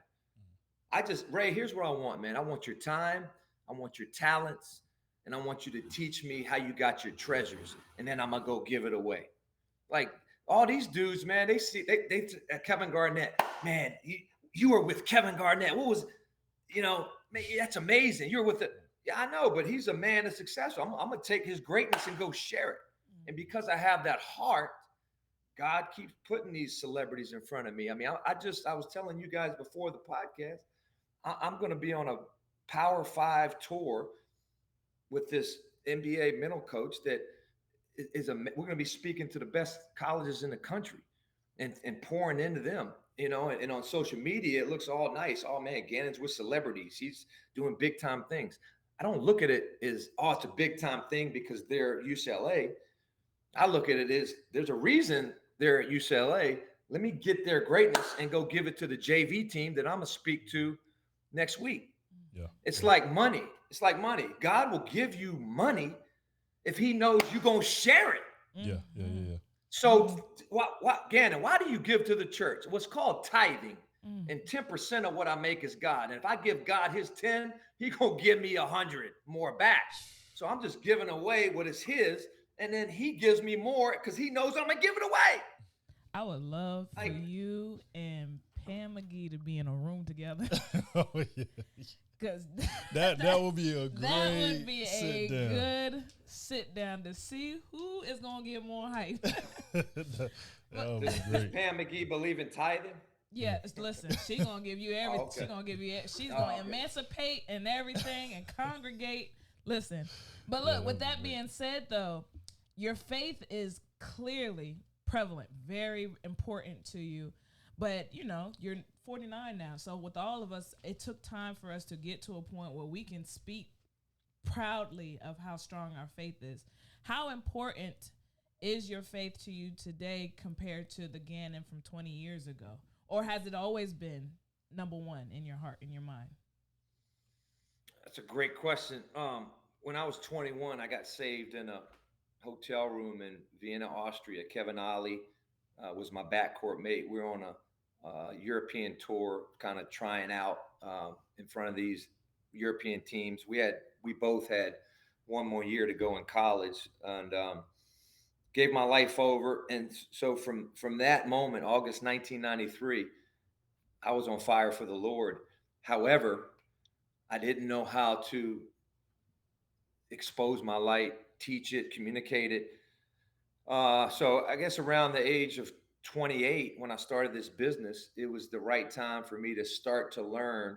Ray, here's what I want, man. I want your time. I want your talents. And I want you to teach me how you got your treasures. And then I'm going to go give it away. Like, all these dudes, man, they Kevin Garnett, man, you were with Kevin Garnett. What was, man, that's amazing. You're with it. Yeah, I know, but he's a man that's successful. I'm going to take his greatness and go share it. And because I have that heart, God keeps putting these celebrities in front of me. I mean, I was telling you guys before the podcast, I'm going to be on a Power 5 tour with this NBA mental coach that we're going to be speaking to the best colleges in the country and pouring into them, and on social media, it looks all nice. Oh man, Ganon's with celebrities. He's doing big time things. I don't look at it as, it's a big time thing because they're UCLA. I look at it as there's a reason they're at UCLA. Let me get their greatness and go give it to the JV team that I'm going to speak to next week. Yeah. It's like money. It's like money. God will give you money if he knows you're going to share it. Yeah. So Ganon, why do you give to the church? What's called tithing. And 10% of what I make is God. And if I give God his 10, he going to give me 100 more back. So I'm just giving away what is his. And then he gives me more because he knows I'm going to give it away. I would love for you and Pam McGee to be in a room together. Oh, yeah. Because that would be a great good sit down to see who is going to get more hype. That would be Does great. Pam McGee believe in tithing? Yeah, listen, she's going to give you everything. Okay. She's going to give you, she's going to emancipate and everything and congregate. Listen, but look, with that being said, though, your faith is clearly prevalent, very important to you. But, you're 49 now. So with all of us, it took time for us to get to a point where we can speak proudly of how strong our faith is. How important is your faith to you today compared to the Ganon from 20 years ago? Or has it always been number one in your heart, in your mind? That's a great question. When I was 21, I got saved in a hotel room in Vienna, Austria. Kevin Ollie was my backcourt mate. We were on a European tour, kind of trying out in front of these European teams. We both had one more year to go in college, and gave my life over. And so from that moment, August 1993, I was on fire for the Lord. However, I didn't know how to expose my light, teach it, communicate it. So I guess around the age of 28, when I started this business, it was the right time for me to start to learn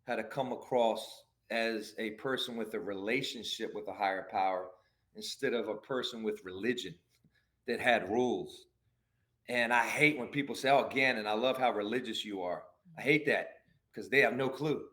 how to come across as a person with a relationship with a higher power instead of a person with religion that had rules. And I hate when people say, oh, Ganon, I love how religious you are. I hate that because they have no clue.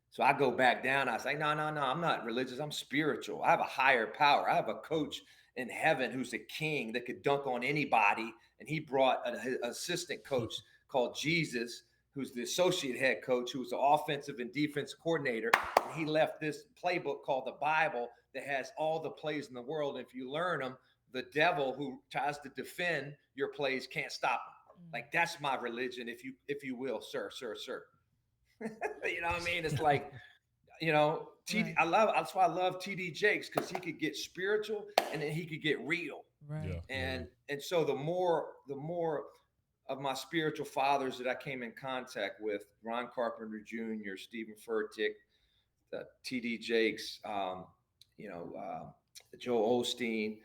So I go back down. I say, no, I'm not religious. I'm spiritual. I have a higher power. I have a coach in heaven who's a king that could dunk on anybody. And he brought an assistant coach called Jesus, who's the associate head coach, who's the offensive and defensive coordinator. And he left this playbook called the Bible that has all the plays in the world. And if you learn them, the devil who tries to defend your plays can't stop them. Like, that's my religion, if you will, sir. You know what I mean? It's like, Right. That's why I love TD Jakes, because he could get spiritual and then he could get real. Right. Yeah. And so the more of my spiritual fathers that I came in contact with, Ron Carpenter Jr., Stephen Furtick, TD Jakes, Joe Osteen,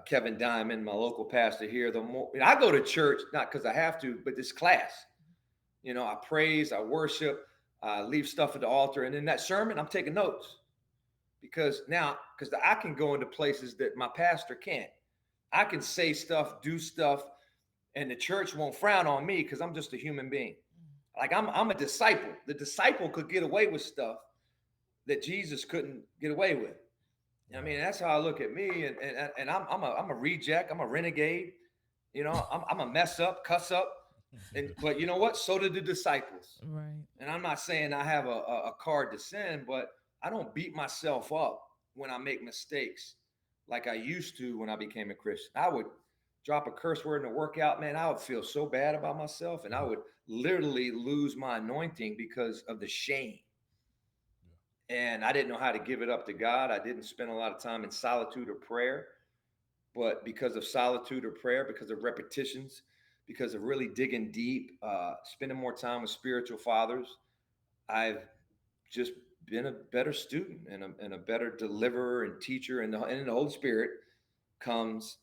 Kevin Diamond, my local pastor here, the more I go to church, not because I have to, but this class, I praise, I worship, I leave stuff at the altar. And in that sermon, I'm taking notes because I can go into places that my pastor can't. I can say stuff, do stuff, and the church won't frown on me because I'm just a human being. Like I'm a disciple. The disciple could get away with stuff that Jesus couldn't get away with. I mean, that's how I look at me. And I'm a reject. I'm a renegade. You know, I'm a mess up, cuss up. But you know what? So did the disciples. Right. And I'm not saying I have a card to sin, but I don't beat myself up when I make mistakes like I used to when I became a Christian. I would drop a curse word in a workout, man. I would feel so bad about myself, and I would literally lose my anointing because of the shame. And I didn't know how to give it up to God. I didn't spend a lot of time in solitude or prayer. But because of solitude or prayer, because of repetitions, because of really digging deep, spending more time with spiritual fathers, I've just been a better student and a better deliverer and teacher. And the Holy Spirit comes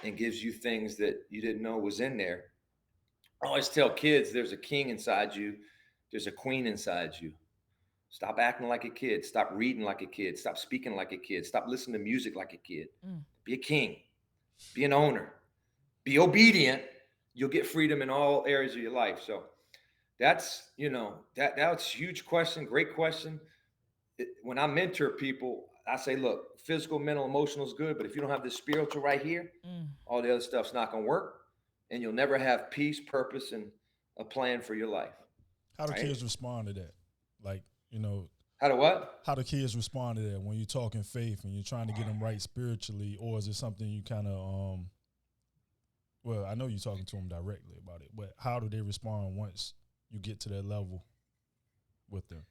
and gives you things that you didn't know was in there. I always tell kids there's a king inside you, there's a queen inside you. Stop acting like a kid. Stop reading like a kid. Stop speaking like a kid. Stop listening to music like a kid. Be a king. Be an owner. Be obedient. You'll get freedom in all areas of your life. So that's, that's a huge question. Great question. When I mentor people, I say, look, physical, mental, emotional is good, but if you don't have this spiritual right here, all the other stuff's not going to work, and you'll never have peace, purpose, and a plan for your life. How do kids respond to that? Like, how do what? How do kids respond to that when you're talking faith and you're trying to get them right spiritually, or is it something you kind of, well, I know you're talking to them directly about it, but how do they respond once you get to that level with them?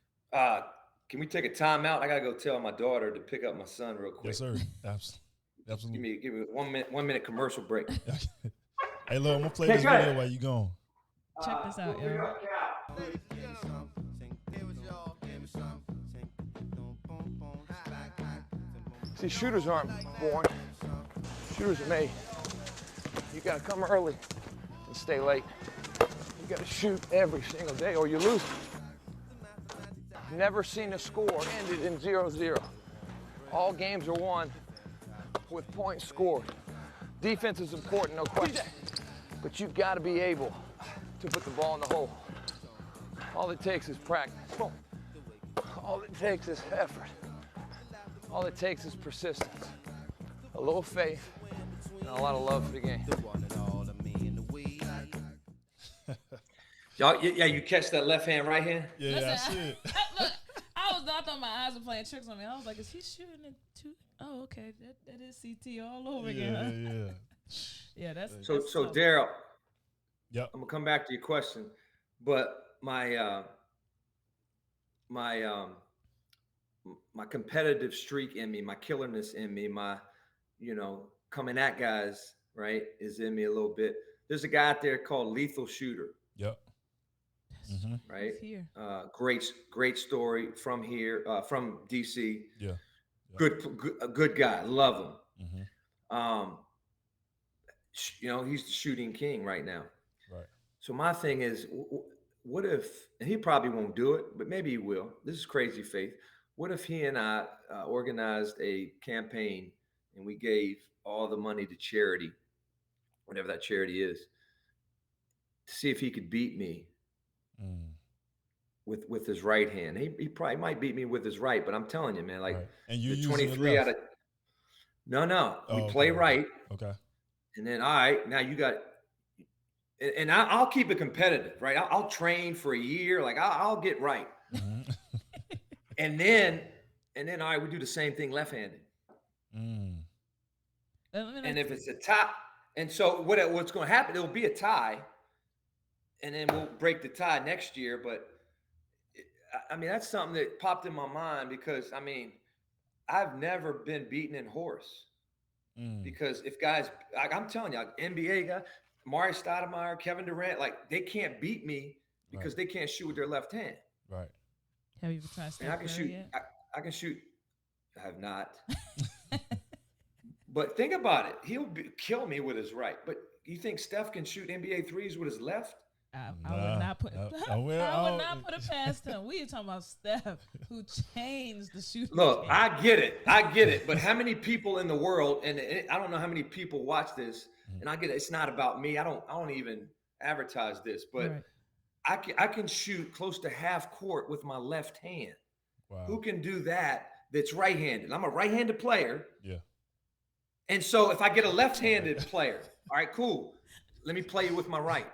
Can we take a time out? I gotta go tell my daughter to pick up my son real quick. Yes, sir. Absolutely. Give me 1 minute commercial break. Hey, look, I'm gonna play this video while you gone. Check this out, y'all. See, shooters aren't born. Shooters are made. You gotta come early and stay late. You gotta shoot every single day or you lose. Never seen a score ended in 0-0. All games are won with points scored. Defense is important, no question. But you've gotta be able to put the ball in the hole. All it takes is practice. All it takes is effort. All it takes is persistence, a little faith, and a lot of love for the game. Y'all, yeah, you catch that left hand, right hand? Yeah, Listen, I see it. I thought my eyes were playing tricks on me. I was like, is he shooting it too? Oh, okay, that is CT all over again. Yeah. Yeah, that's so tough. Daryl. Yep. I'm gonna come back to your question, but my competitive streak in me, my killerness in me, my, coming at guys, right, is in me a little bit. There's a guy out there called Lethal Shooter. Yep. Mm-hmm. Right. Here. Great story from here, from DC. Yeah. A good guy. Love him. Mm-hmm. He's the shooting king right now. Right. So my thing is, what if, and he probably won't do it, but maybe he will. This is crazy faith. What if he and I organized a campaign and we gave all the money to charity, whatever that charity is, to see if he could beat me with his right hand. He probably might beat me with his right, but I'm telling you, man, like right. And you the 23 out of we play right. Okay. And then all right, now you got, and I'll keep it competitive, right? I'll train for a year, like I'll get right. Mm-hmm. And then all right, we do the same thing left-handed. And if it's a tie, and so what's going to happen? It'll be a tie, and then we'll break the tie next year. But that's something that popped in my mind because I've never been beaten in horse. Because if guys, like I'm telling you, NBA guy, Mari Stoudemire, Kevin Durant, like they can't beat me because they can't shoot with their left hand. Right. Have you ever tried Steph I can shoot. yet? I can shoot. I have not. But think about it. He'll kill me with his right. But you think Steph can shoot NBA threes with his left? I would not put. I would not put it past him. We are talking about Steph, who changed the shooting. Look, game. I get it. But how many people in the world? And I don't know how many people watch this. And I get it. It's not about me. I don't even advertise this. But I can shoot close to half court with my left hand. Wow. Who can do that? That's right-handed. I'm a right-handed player. Yeah. And so if I get a left-handed player, all right, cool. Let me play you with my right.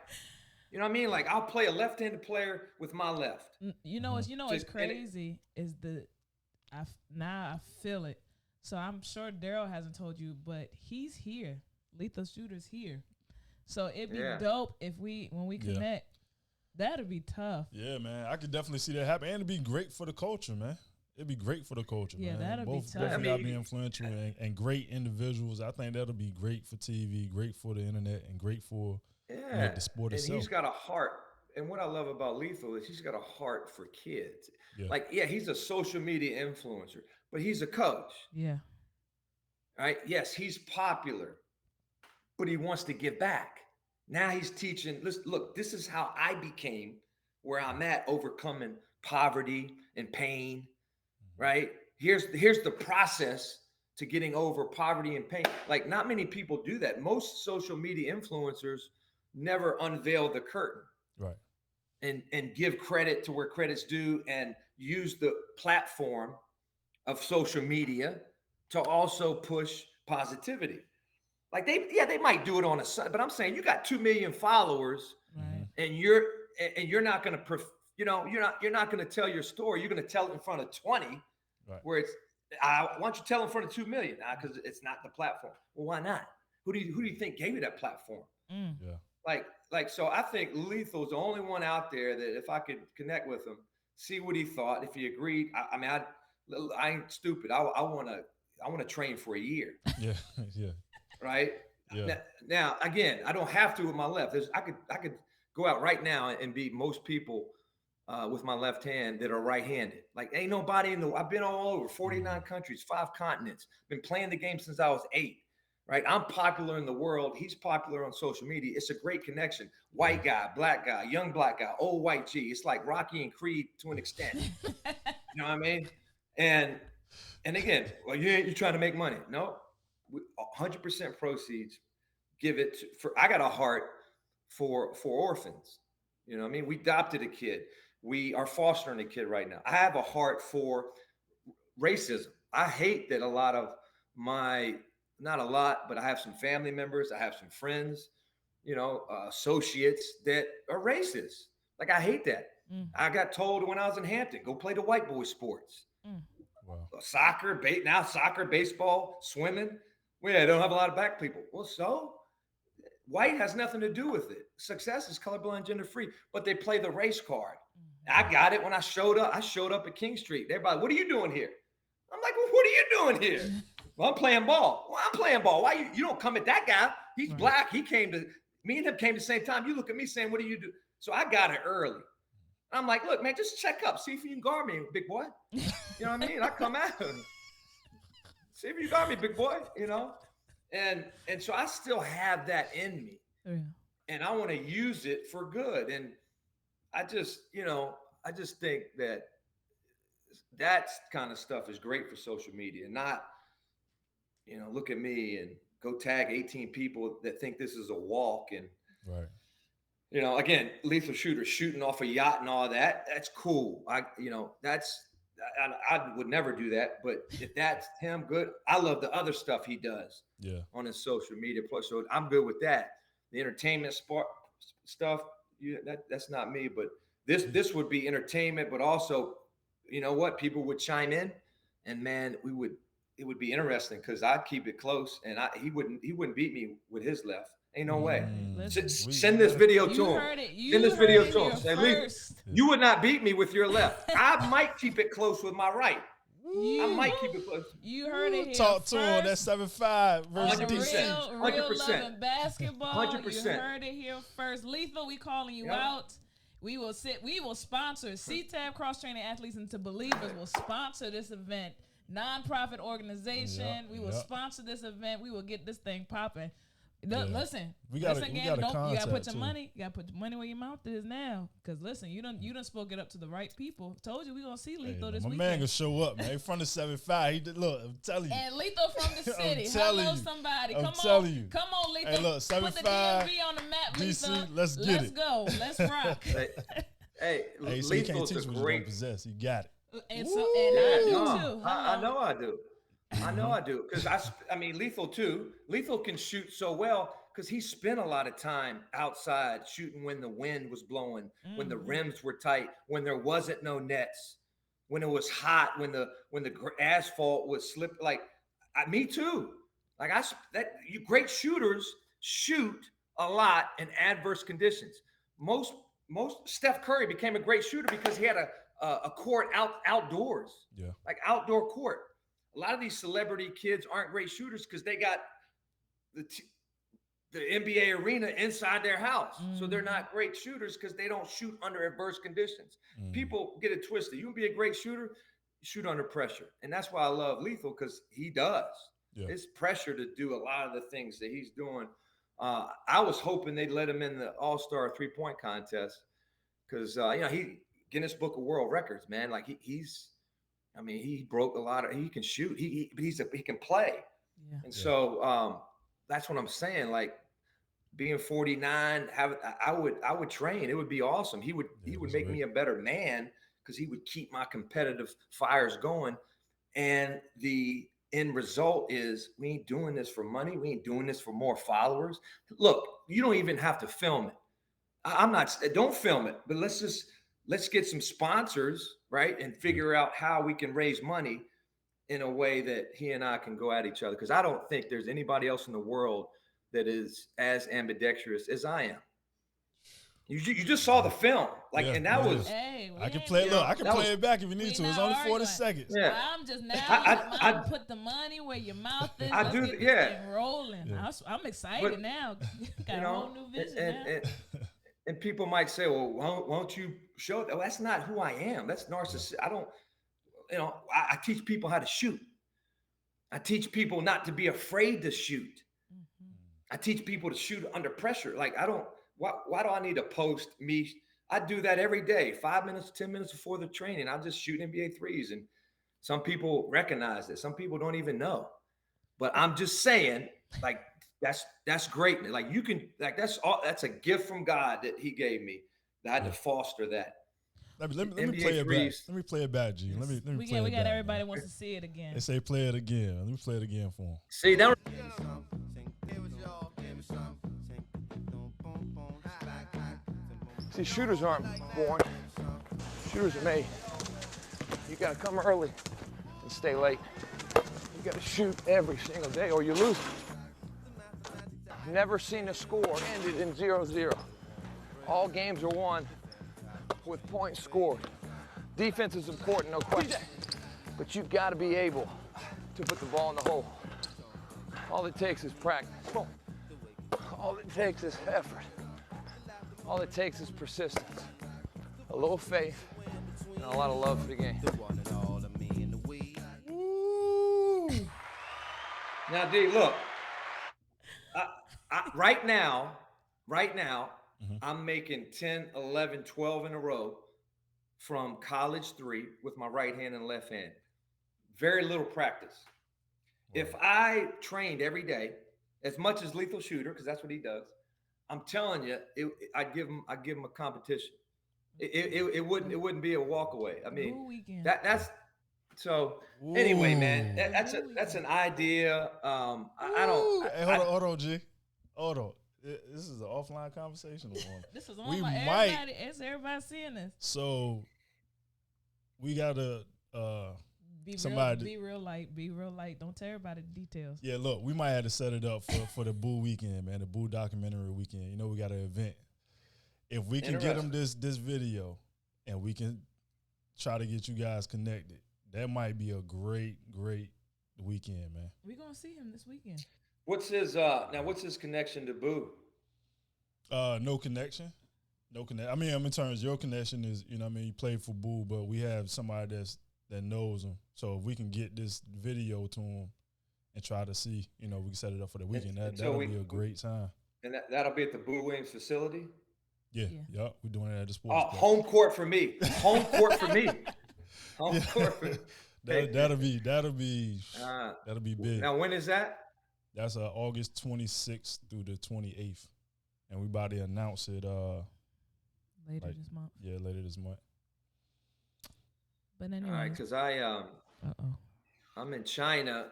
You know what I mean? Like I'll play a left-handed player with my left. What's crazy is now I feel it. So I'm sure Daryl hasn't told you, but he's here. Lethal Shooter's here. So it'd be dope if when we connect. That'd be tough. Yeah, man. I could definitely see that happen. And it'd be great for the culture, man. It'd be great for the culture, man. That'd be tough. Both of y'all be influential and great individuals. I think that'll be great for TV, great for the internet, and great for the sport itself. And he's got a heart. And what I love about Lethal is he's got a heart for kids. Yeah. Like, he's a social media influencer, but he's a coach. Yeah. Right? Yes, he's popular, but he wants to give back. Now he's teaching. Look, this is how I became where I'm at, overcoming poverty and pain, right? Here's the process to getting over poverty and pain. Like, not many people do that. Most social media influencers never unveil the curtain. Right. And give credit to where credit's due and use the platform of social media to also push positivity. Like they might do it on a Sunday, but I'm saying you got 2 million followers, right. and you're not going to, you're not going to tell your story. You're going to tell it in front of 20, right. where it's, why don't you tell in front of 2 million? Because it's not the platform. Well, why not? Who do you think gave you that platform? Yeah. Like, so I think Lethal's the only one out there that if I could connect with him, see what he thought, if he agreed. I ain't stupid. I want to train for a year. Yeah. Yeah. Right. Yeah. Now, again, I don't have to with my left. I could go out right now and beat most people with my left hand that are right-handed. Like, ain't nobody I've been all over 49 countries, 5 continents, been playing the game since I was 8. Right. I'm popular in the world. He's popular on social media. It's a great connection. White guy, black guy, young black guy, old white G. It's like Rocky and Creed to an extent. You know what I mean? And again, well, you're trying to make money. No. 100% proceeds, give it I got a heart for orphans. You know what I mean? We adopted a kid. We are fostering a kid right now. I have a heart for racism. I hate that not a lot, but I have some family members. I have some friends, associates that are racist. Like, I hate that. I got told when I was in Hampton, go play the white boy sports. Wow. Soccer, baseball, swimming. Well, they don't have a lot of black people. Well, so white has nothing to do with it. Success is colorblind, gender free, but they play the race card. I got it when I showed up. I showed up at King Street. Everybody, what are you doing here? I'm like, well, what are you doing here? Well, I'm playing ball. Well, I'm playing ball. Why you don't come at that guy? He's black. Me and him came the same time. You look at me saying, what do you do? So I got it early. I'm like, look, man, just check up. See if you can guard me, big boy. You know what I mean? I come at him. See if you got me, big boy, And so I still have that in me. Yeah. And I want to use it for good. And I just think that kind of stuff is great for social media. Not, look at me and go tag 18 people that think this is a walk. And, right. Again, Lethal Shooter shooting off a yacht and all that. That's cool. I would never do that, but if that's him, good. I love the other stuff he does on his social media. So I'm good with that. The entertainment stuff, that's not me, but this would be entertainment, but also, you know what? People would chime in, and man, it would be interesting because I'd keep it close, and he wouldn't beat me with his left. Ain't no way. Send this video to him. Send this video to him. Say, you would not beat me with your left. I might keep it close with my right. I might keep it close. You heard it here. Talk to him. That's 7'5" versus 100%. Real loving basketball. 100%. You heard it here first. Lethal, we calling you out. We will sponsor CTAB Cross Training Athletes into Believers will sponsor this event. Nonprofit organization. We will sponsor this event. We will get this thing popping. Listen, we got listen, we again, got you gotta put your too. money. You gotta put your money where your mouth is now. Cause listen, you done spoke it up to the right people. Told you we gonna see Lethal this my weekend. man gonna show up, man. From the 7-5. He did, look, I'm telling you. And Lethal from the city. telling Hello, you. somebody. I'm Come telling on, you. come on, Lethal. Hey, look, Put 75 the DMV on the map, DC, Lethal. let's get Let's it. go. Let's rock. Hey, Hey, so you can't Lethal's teach a what you don't great. possess. You got it. And so, and I do no, too. I Hello. know I do. I know I do. Because I mean, Lethal too. Lethal can shoot so well because he spent a lot of time outside shooting when the wind was blowing, when the rims were tight, when there wasn't no nets, when it was hot, when the asphalt was slip. Like, me too. Like great shooters shoot a lot in adverse conditions. Most Steph Curry became a great shooter because he had a court outdoors, like outdoor court. A lot of these celebrity kids aren't great shooters because they got the NBA arena inside their house. So they're not great shooters because they don't shoot under adverse conditions. People get it twisted. You can be a great shooter, shoot under pressure. And that's why I love Lethal, because he does. Yeah. It's pressure to do a lot of the things that he's doing. I was hoping they'd let him in the All-Star 3-point contest because, he Guinness Book of World Records, man. Like he broke a lot of. He can shoot. He can play. Yeah. And so that's what I'm saying. Like being 49, I would train. It would be awesome. He would make me a better man because he would keep my competitive fires going. And the end result is we ain't doing this for money. We ain't doing this for more followers. Look, you don't even have to film it. Don't film it, but let's get some sponsors, right? And figure out how we can raise money in a way that he and I can go at each other. Because I don't think there's anybody else in the world that is as ambidextrous as I am. You just saw the film, and that was. Hey, I can play. Look, I can play it back if you need to. It's only 40 seconds. Yeah. Well, I'm just now. I put the money where your mouth is. Let's get this thing rolling. Yeah. I'm excited now. Got a whole new vision now. And people might say, well, won't you show it? Well, that's not who I am. That's narcissistic. I don't, I teach people how to shoot. I teach people not to be afraid to shoot. Mm-hmm. I teach people to shoot under pressure. Like, why do I need to post me? I do that every day, 5 minutes, 10 minutes before the training. I just shoot NBA threes. And some people recognize it. Some people don't even know. But I'm just saying, like, that's great. Like you can, like that's a gift from God that He gave me. That I had to foster that. Let me play it back. Let me play it back, G. Let me play it back. We got everybody man. Wants to see it again. They say play it again. Let me play it again for them. See that. See, shooters aren't born. Shooters are made. You gotta come early and stay late. You gotta shoot every single day or you lose. Never seen a score ended in 0-0. All games are won with points scored. Defense is important, no question. But you've got to be able to put the ball in the hole. All it takes is practice. All it takes is effort. All it takes is persistence, a little faith, and a lot of love for the game. Now, D, look. Right now, mm-hmm. I'm making 10, 11, 12 in a row from college 3 with my right hand and left hand. Very little practice. Wow. If I trained every day, as much as Lethal Shooter, because that's what he does, I'm telling you, I'd give him a competition. It wouldn't be a walk away. I mean, that's so. Ooh. Anyway, man, that's an idea. I don't. Hey, hold on, G. Hold on. This is an offline conversation. This is on everybody. Is everybody seeing this? So we gotta be real light. Don't tell everybody the details. Yeah, look, we might have to set it up for the Boo weekend, man. The Boo documentary weekend. You know, we got an event. If we can get them this video, and we can try to get you guys connected, that might be a great weekend, man. We're gonna see him this weekend. What's his connection to Boo? No connection. I mean, in terms of your connection is, you played for Boo, but we have somebody that knows him. So if we can get this video to him and try to see, we can set it up for the weekend. And That'll be a great time. And that'll be at the Boo Williams facility? Yeah. Yep. We're doing it at the sports. Home court for me. Home court for me. Home court for me. That'll be big. Now, when is that? That's August 26th through the 28th. And we about to announce it later this month. Yeah, later this month. But anyway. All right, because I'm in China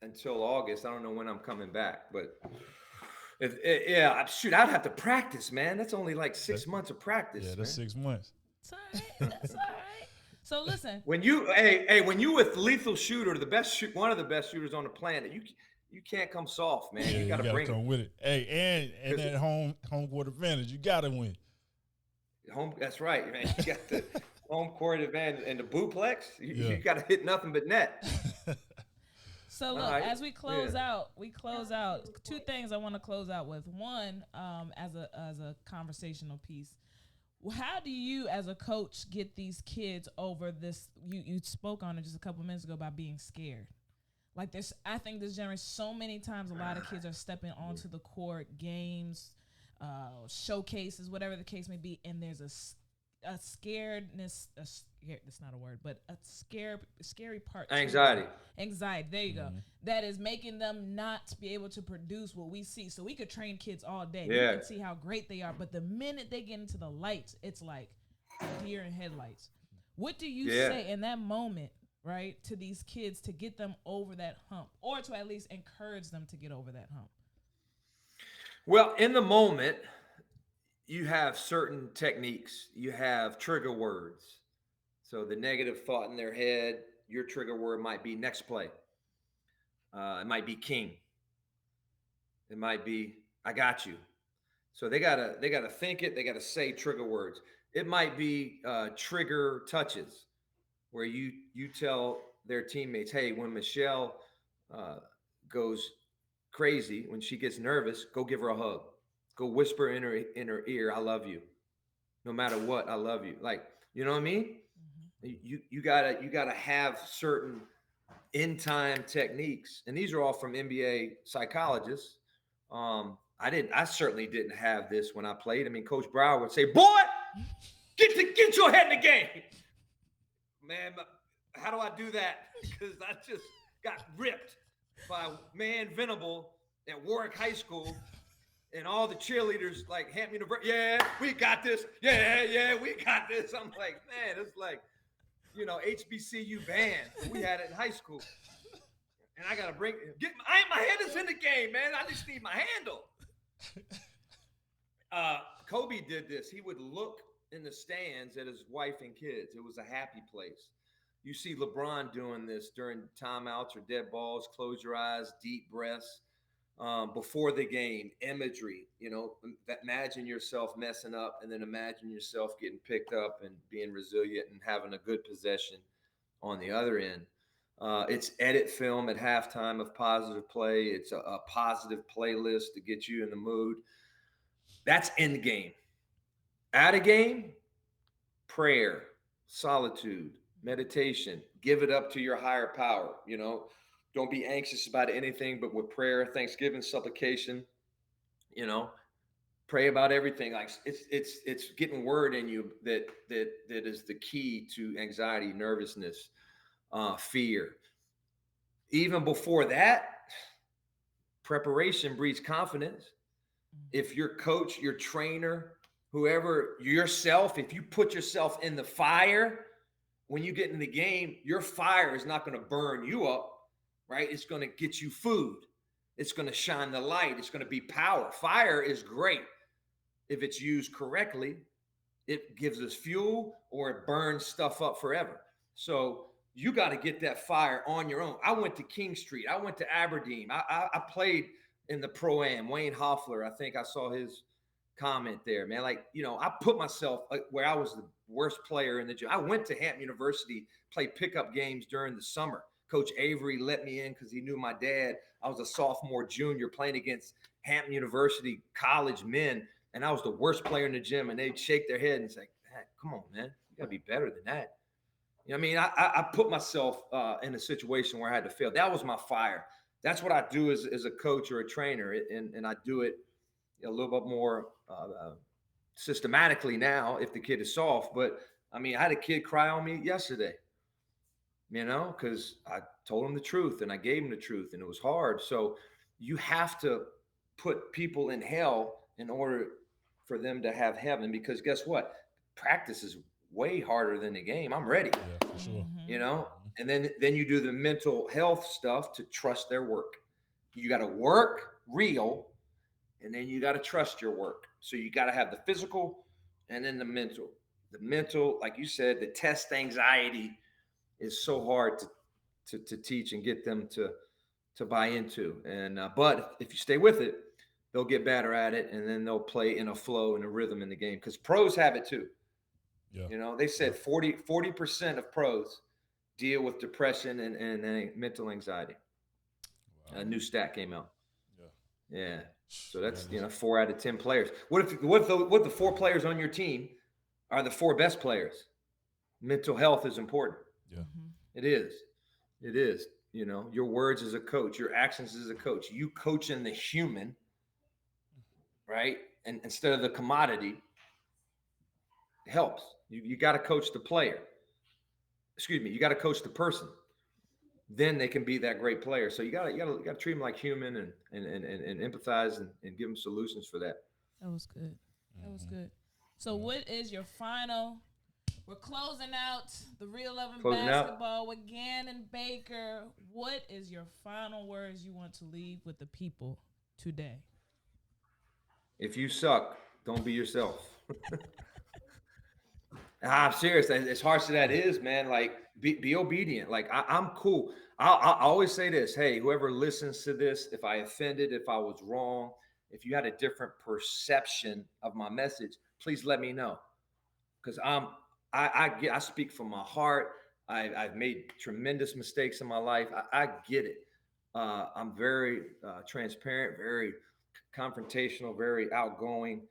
until August. I don't know when I'm coming back, but shoot, I'd have to practice, man. That's only like 6 months of practice. Yeah, that's 6 months. It's all right. That's all right. So listen, when you with Lethal Shooter, one of the best shooters on the planet, you can't come soft, man. Yeah, you gotta bring come with it. Hey, and that home court advantage, you gotta win. That's right, man. You got the home court advantage and the Booplex. You gotta hit nothing but net. So look, as we close out, two things I want to close out with. One, as a conversational piece. How do you, as a coach, get these kids over this? You spoke on it just a couple minutes ago about being scared. Like this, I think this generation, so many times, a lot of kids are stepping onto the court, games, showcases, whatever the case may be, and there's a scaredness. That's not a word, but a scary part. Anxiety. There you go. That is making them not be able to produce what we see. So we could train kids all day. Yeah. We can see how great they are. But the minute they get into the lights, it's like deer in headlights. What do you say in that moment, right, to these kids to get them over that hump, or to at least encourage them to get over that hump? Well, in the moment, you have certain techniques. You have trigger words. So the negative thought in their head, your trigger word might be next play. It might be king. It might be I got you. So they gotta think it. They gotta say trigger words. It might be trigger touches, where you tell their teammates, hey, when Michelle goes crazy, when she gets nervous, go give her a hug. Go whisper in her ear, I love you. No matter what, I love you. Like, you know what I mean? You gotta have certain in-time techniques, and these are all from NBA psychologists. I certainly didn't have this when I played. I mean, Coach Brower would say, "Boy, get your head in the game." Man, how do I do that? Because I just got ripped by Man Venable at Warwick High School. And all the cheerleaders like Hampton University, yeah, we got this. Yeah, we got this. I'm like, man, it's like, HBCU band. We had it in high school. And I got to my head is in the game, man. I just need my handle. Kobe did this. He would look in the stands at his wife and kids. It was a happy place. You see LeBron doing this during timeouts or dead balls. Close your eyes, deep breaths. Before the game, imagery, imagine yourself messing up and then imagine yourself getting picked up and being resilient and having a good possession on the other end. It's edit film at halftime of positive play. It's a positive playlist to get you in the mood. That's in game. Out of game, prayer, solitude, meditation, give it up to your higher power, Don't be anxious about anything, but with prayer, thanksgiving, supplication, pray about everything. Like it's getting word in you that is the key to anxiety, nervousness, fear. Even before that, preparation breeds confidence. If your coach, your trainer, whoever, yourself, if you put yourself in the fire, when you get in the game, your fire is not going to burn you up. Right? It's going to get you food. It's going to shine the light. It's going to be power. Fire is great. If it's used correctly, it gives us fuel or it burns stuff up forever. So you got to get that fire on your own. I went to King Street. I went to Aberdeen. I played in the Pro-Am. Wayne Hoffler, I think I saw his comment there, man. Like, I put myself where I was the worst player in the gym. I went to Hampton University, played pickup games during the summer. Coach Avery let me in because he knew my dad. I was a sophomore, junior, playing against Hampton University college men, and I was the worst player in the gym. And they'd shake their head and say, "Come on, man, you gotta be better than that." You know what I mean? I put myself in a situation where I had to fail. That was my fire. That's what I do as a coach or a trainer, and I do it a little bit more systematically now if the kid is soft. But I mean, I had a kid cry on me yesterday, because I told him the truth and I gave him the truth, and it was hard. So you have to put people in hell in order for them to have heaven, because guess what? Practice is way harder than the game. I'm ready, Yeah, for sure. and then you do the mental health stuff to trust their work. You got to work real, and then you got to trust your work. So you got to have the physical and then the mental. The mental, like you said, the test anxiety is so hard to teach and get them to buy into. And but if you stay with it, they'll get better at it, and then they'll play in a flow and a rhythm in the game, because pros have it too. Yeah. They said 40% of pros deal with depression and mental anxiety. Wow. A new stat came out. Yeah. So that's Yeah, 4 out of 10 players. What if the 4 players on your team are the 4 best players? Mental health is important. Yeah. It is. It is. Your words as a coach, your actions as a coach, you coaching the human, right? And instead of the commodity, helps. You got to coach the player. Excuse me. You got to coach the person. Then they can be that great player. So you got to treat them like human and empathize and give them solutions for that. That was good. That was good. So what is your final? We're closing out the Real Loving Basketball with Ganon Baker. What is your final words you want to leave with the people today? If you suck, don't be yourself. I'm serious. As harsh as that is, man, like be obedient. Like I'm cool. I always say this. Hey, whoever listens to this, if I offended, if I was wrong, if you had a different perception of my message, please let me know. Because I speak from my heart. I've made tremendous mistakes in my life. I get it. I'm very transparent, very confrontational, very outgoing.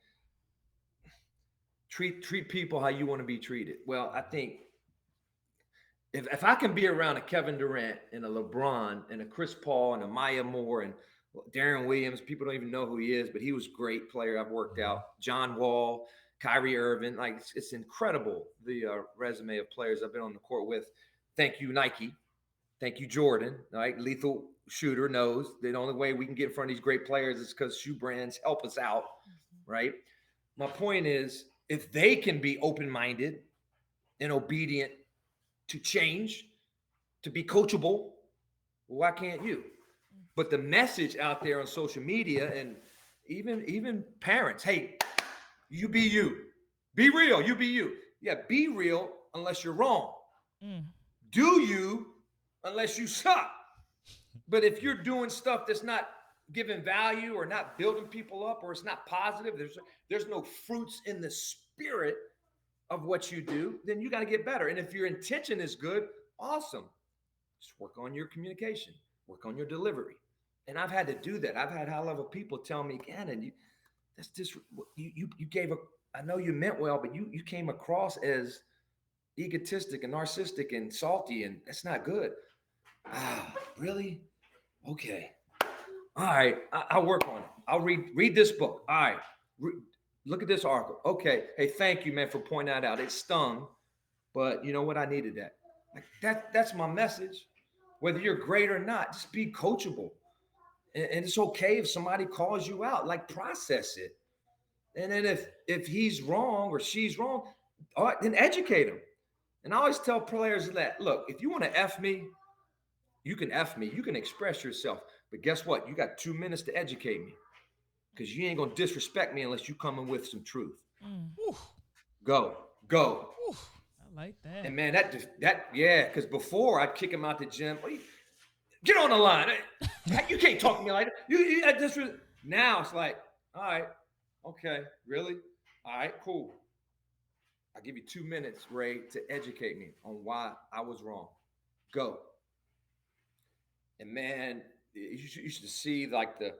Treat people how you want to be treated. Well, I think if I can be around a Kevin Durant and a LeBron and a Chris Paul and a Maya Moore and Darren Williams, people don't even know who he is, but he was a great player I've worked out. John Wall, Kyrie Irving, like it's incredible, the resume of players I've been on the court with. Thank you, Nike. Thank you, Jordan. Right, lethal shooter knows the only way we can get in front of these great players is because shoe brands help us out, right? My point is, if they can be open-minded and obedient to change, to be coachable, why can't you? But the message out there on social media and even parents, hey, you be you. Be real, you be you. Yeah, be real unless you're wrong. Do you unless you suck. But if you're doing stuff that's not giving value or not building people up or it's not positive, there's no fruits in the spirit of what you do, then you got to get better. And if your intention is good, awesome. Just work on your communication, work on your delivery. And I've had to do that. I've had high-level people tell me, Ganon, that's just you gave I know you meant well, but you came across as egotistic and narcissistic and salty, and that's not good. Really? Okay. All right. I'll work on it. I'll read this book. All right. Look at this article. Okay. Hey, thank you, man, for pointing that out. It stung, but you know what? I needed that. Like that's my message. Whether you're great or not, just be coachable. And it's okay if somebody calls you out. Like, process it. And then if he's wrong or she's wrong, all right, then educate him. And I always tell players that, look, if you want to F me, you can F me. You can express yourself. But guess what? You got 2 minutes to educate me, because you ain't going to disrespect me unless you come in with some truth. Go. I like that. And man, yeah, because before I'd kick him out the gym. Get on the line. You can't talk to me like that. Now it's like, all right, okay, really? All right, cool. I'll give you 2 minutes, Ray, to educate me on why I was wrong. Go. And man, you should see like the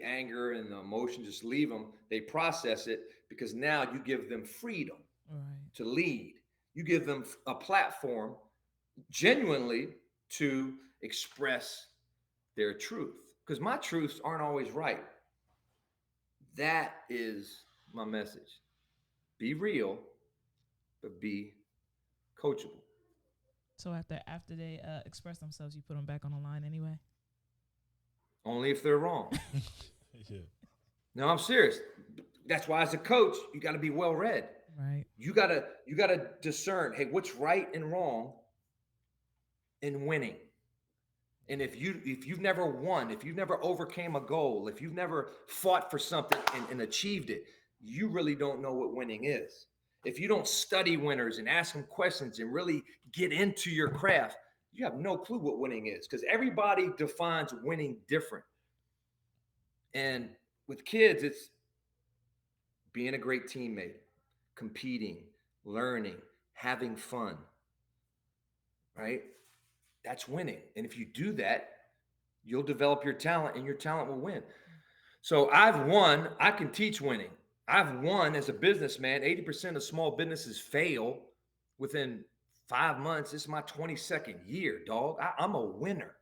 anger and the emotion, just leave them. They process it, because now you give them freedom to lead. You give them a platform genuinely to express their truth. Because my truths aren't always right. That is my message. Be real, but be coachable. So after they express themselves, you put them back on the line anyway? Only if they're wrong. Yeah. No, I'm serious. That's why as a coach, you got to be well read. Right. You gotta discern, hey, what's right and wrong in winning. And if you've never won, if you've never overcame a goal, if you've never fought for something and achieved it, you really don't know what winning is. If you don't study winners and ask them questions and really get into your craft, you have no clue what winning is, because everybody defines winning different. And with kids, it's being a great teammate, competing, learning, having fun, right? That's winning. And if you do that, you'll develop your talent and your talent will win. So I've won. I can teach winning. I've won as a businessman. 80% of small businesses fail within 5 months. This is my 22nd year, dog. I'm a winner.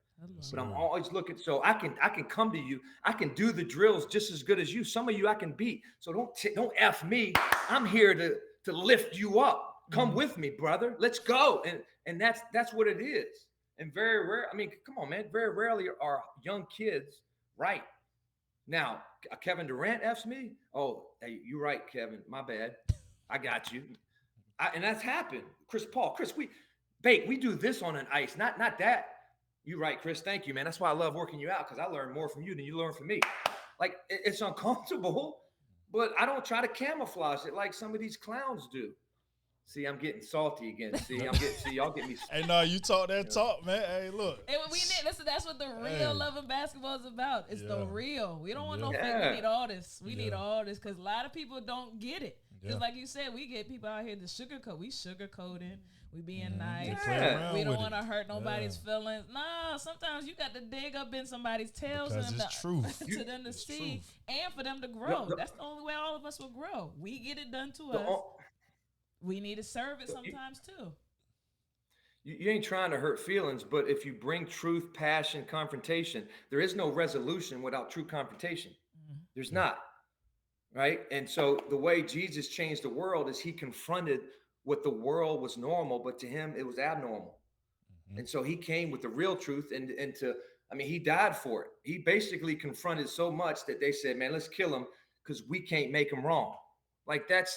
But I'm always looking. So I can come to you. I can do the drills just as good as you. Some of you I can beat. So don't F me. I'm here to lift you up. Come with me, brother. Let's go. And that's what it is. And very rare. I mean, come on, man. Very rarely are young kids right. Now, Kevin Durant F's me. Oh, hey, you're right, Kevin. My bad. I got you. And that's happened. Chris Paul. Chris, we do this on an ice, not that. You're right, Chris. Thank you, man. That's why I love working you out, because I learn more from you than you learn from me. Like, it's uncomfortable, but I don't try to camouflage it like some of these clowns do. See, I'm getting salty again. Y'all get me. Hey, no, you talk that talk, man. Hey, look. Hey, listen, that's what the real love of basketball is about. It's the real. We don't want no fake. We need all this. We need all this, because a lot of people don't get it. Just like you said, we get people out here to sugarcoat. We sugarcoating. We being nice. We don't want to hurt nobody's feelings. No, sometimes you got to dig up in somebody's tails and to them to see and for them to grow. That's the only way all of us will grow. We get it done to us. We need to serve it sometimes too. You ain't trying to hurt feelings, but if you bring truth, passion, confrontation, there is no resolution without true confrontation. There's not, right? And so the way Jesus changed the world is he confronted what the world was normal, but to him it was abnormal. And so he came with the real truth he died for it. He basically confronted so much that they said, man, let's kill him because we can't make him wrong. Like, that's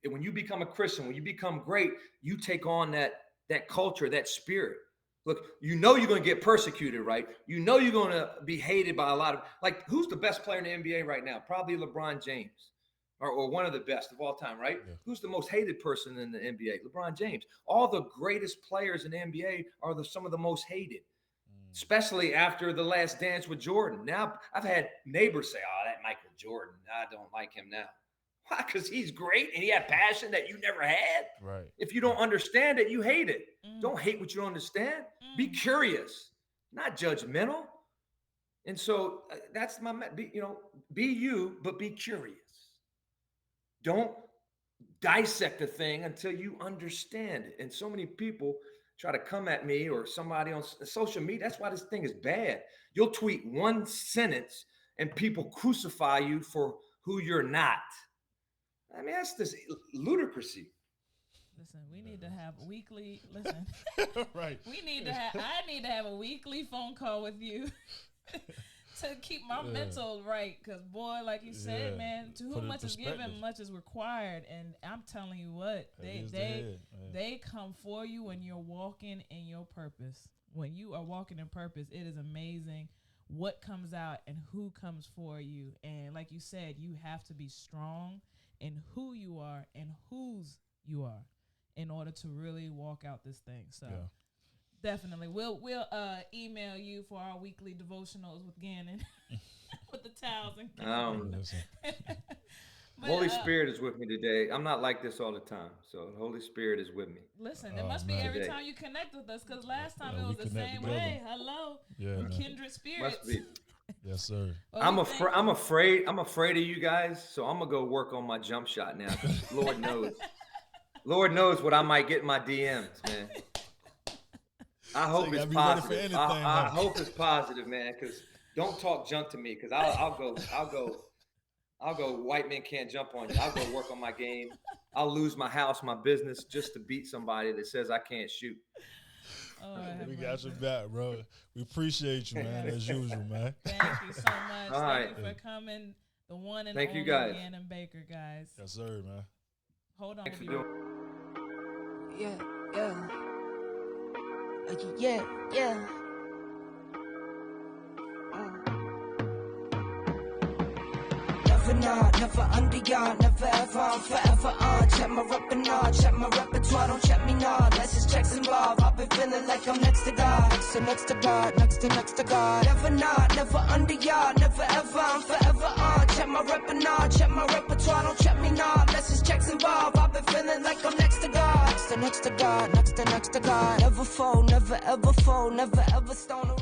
when you become a Christian, when you become great, you take on that culture, that spirit. Look, you're going to get persecuted, right? You're going to be hated by a lot of, like, who's the best player in the NBA right now? Probably LeBron James, or one of the best of all time, right? Yeah. Who's the most hated person in the NBA? LeBron James. All the greatest players in the NBA are some of the most hated, especially after the Last Dance with Jordan. Now, I've had neighbors say, oh, that Michael Jordan, I don't like him now. Why? Because he's great and he had passion that you never had. Right. If you don't understand it, you hate it. Don't hate what you don't understand. Be curious, not judgmental. And so that's be you, but be curious. Don't dissect a thing until you understand it. And so many people try to come at me or somebody on social media. That's why this thing is bad. You'll tweet one sentence and people crucify you for who you're not. I mean, that's just ludicrousy. Listen, we need to have weekly. Listen, right. I need to have a weekly phone call with you to keep my mental right. Because boy, like you said, man, to whom much is given, much is required. And I'm telling you what, they come for you when you're walking in your purpose. When you are walking in purpose, it is amazing what comes out and who comes for you. And like you said, you have to be strong in who you are and whose you are in order to really walk out this thing. So definitely we'll email you for our weekly devotionals with Ganon with the towels and Holy Spirit is with me today. I'm not like this all the time, so the Holy Spirit is with me. Listen, it must be every time you connect with us, because last time it was the same way. Hello, kindred spirits. Must be. Yes, sir. Well, I'm afraid of you guys, so I'm gonna go work on my jump shot now. Lord Lord knows what I might get in my DMs, man. I hope it's positive. I hope it's positive, man. Because don't talk junk to me. Because I'll go. White men can't jump on you. I'll go work on my game. I'll lose my house, my business, just to beat somebody that says I can't shoot. Oh, we got your back, bro. We appreciate you, man, as usual, man. Thank you so much. All right. Thank you for coming. The one and Thank only you guys. Ganon Baker, guys. Yes, sir, man. Hold on. Thanks for doing. Yeah. Never not, never under ya, never ever, I'm forever on. Check my repertoire, check my repertoire, don't check me not. Unless it's checks involved, I've been feeling like I'm next to God. Next to God, next to God. Never not, never under ya, never ever, I'm forever on. Check my repertoire, don't check me not. Unless it's checks involved, I've been feeling like I'm next to God. Next to God, next to God. Never fold, never ever fold, never ever stone a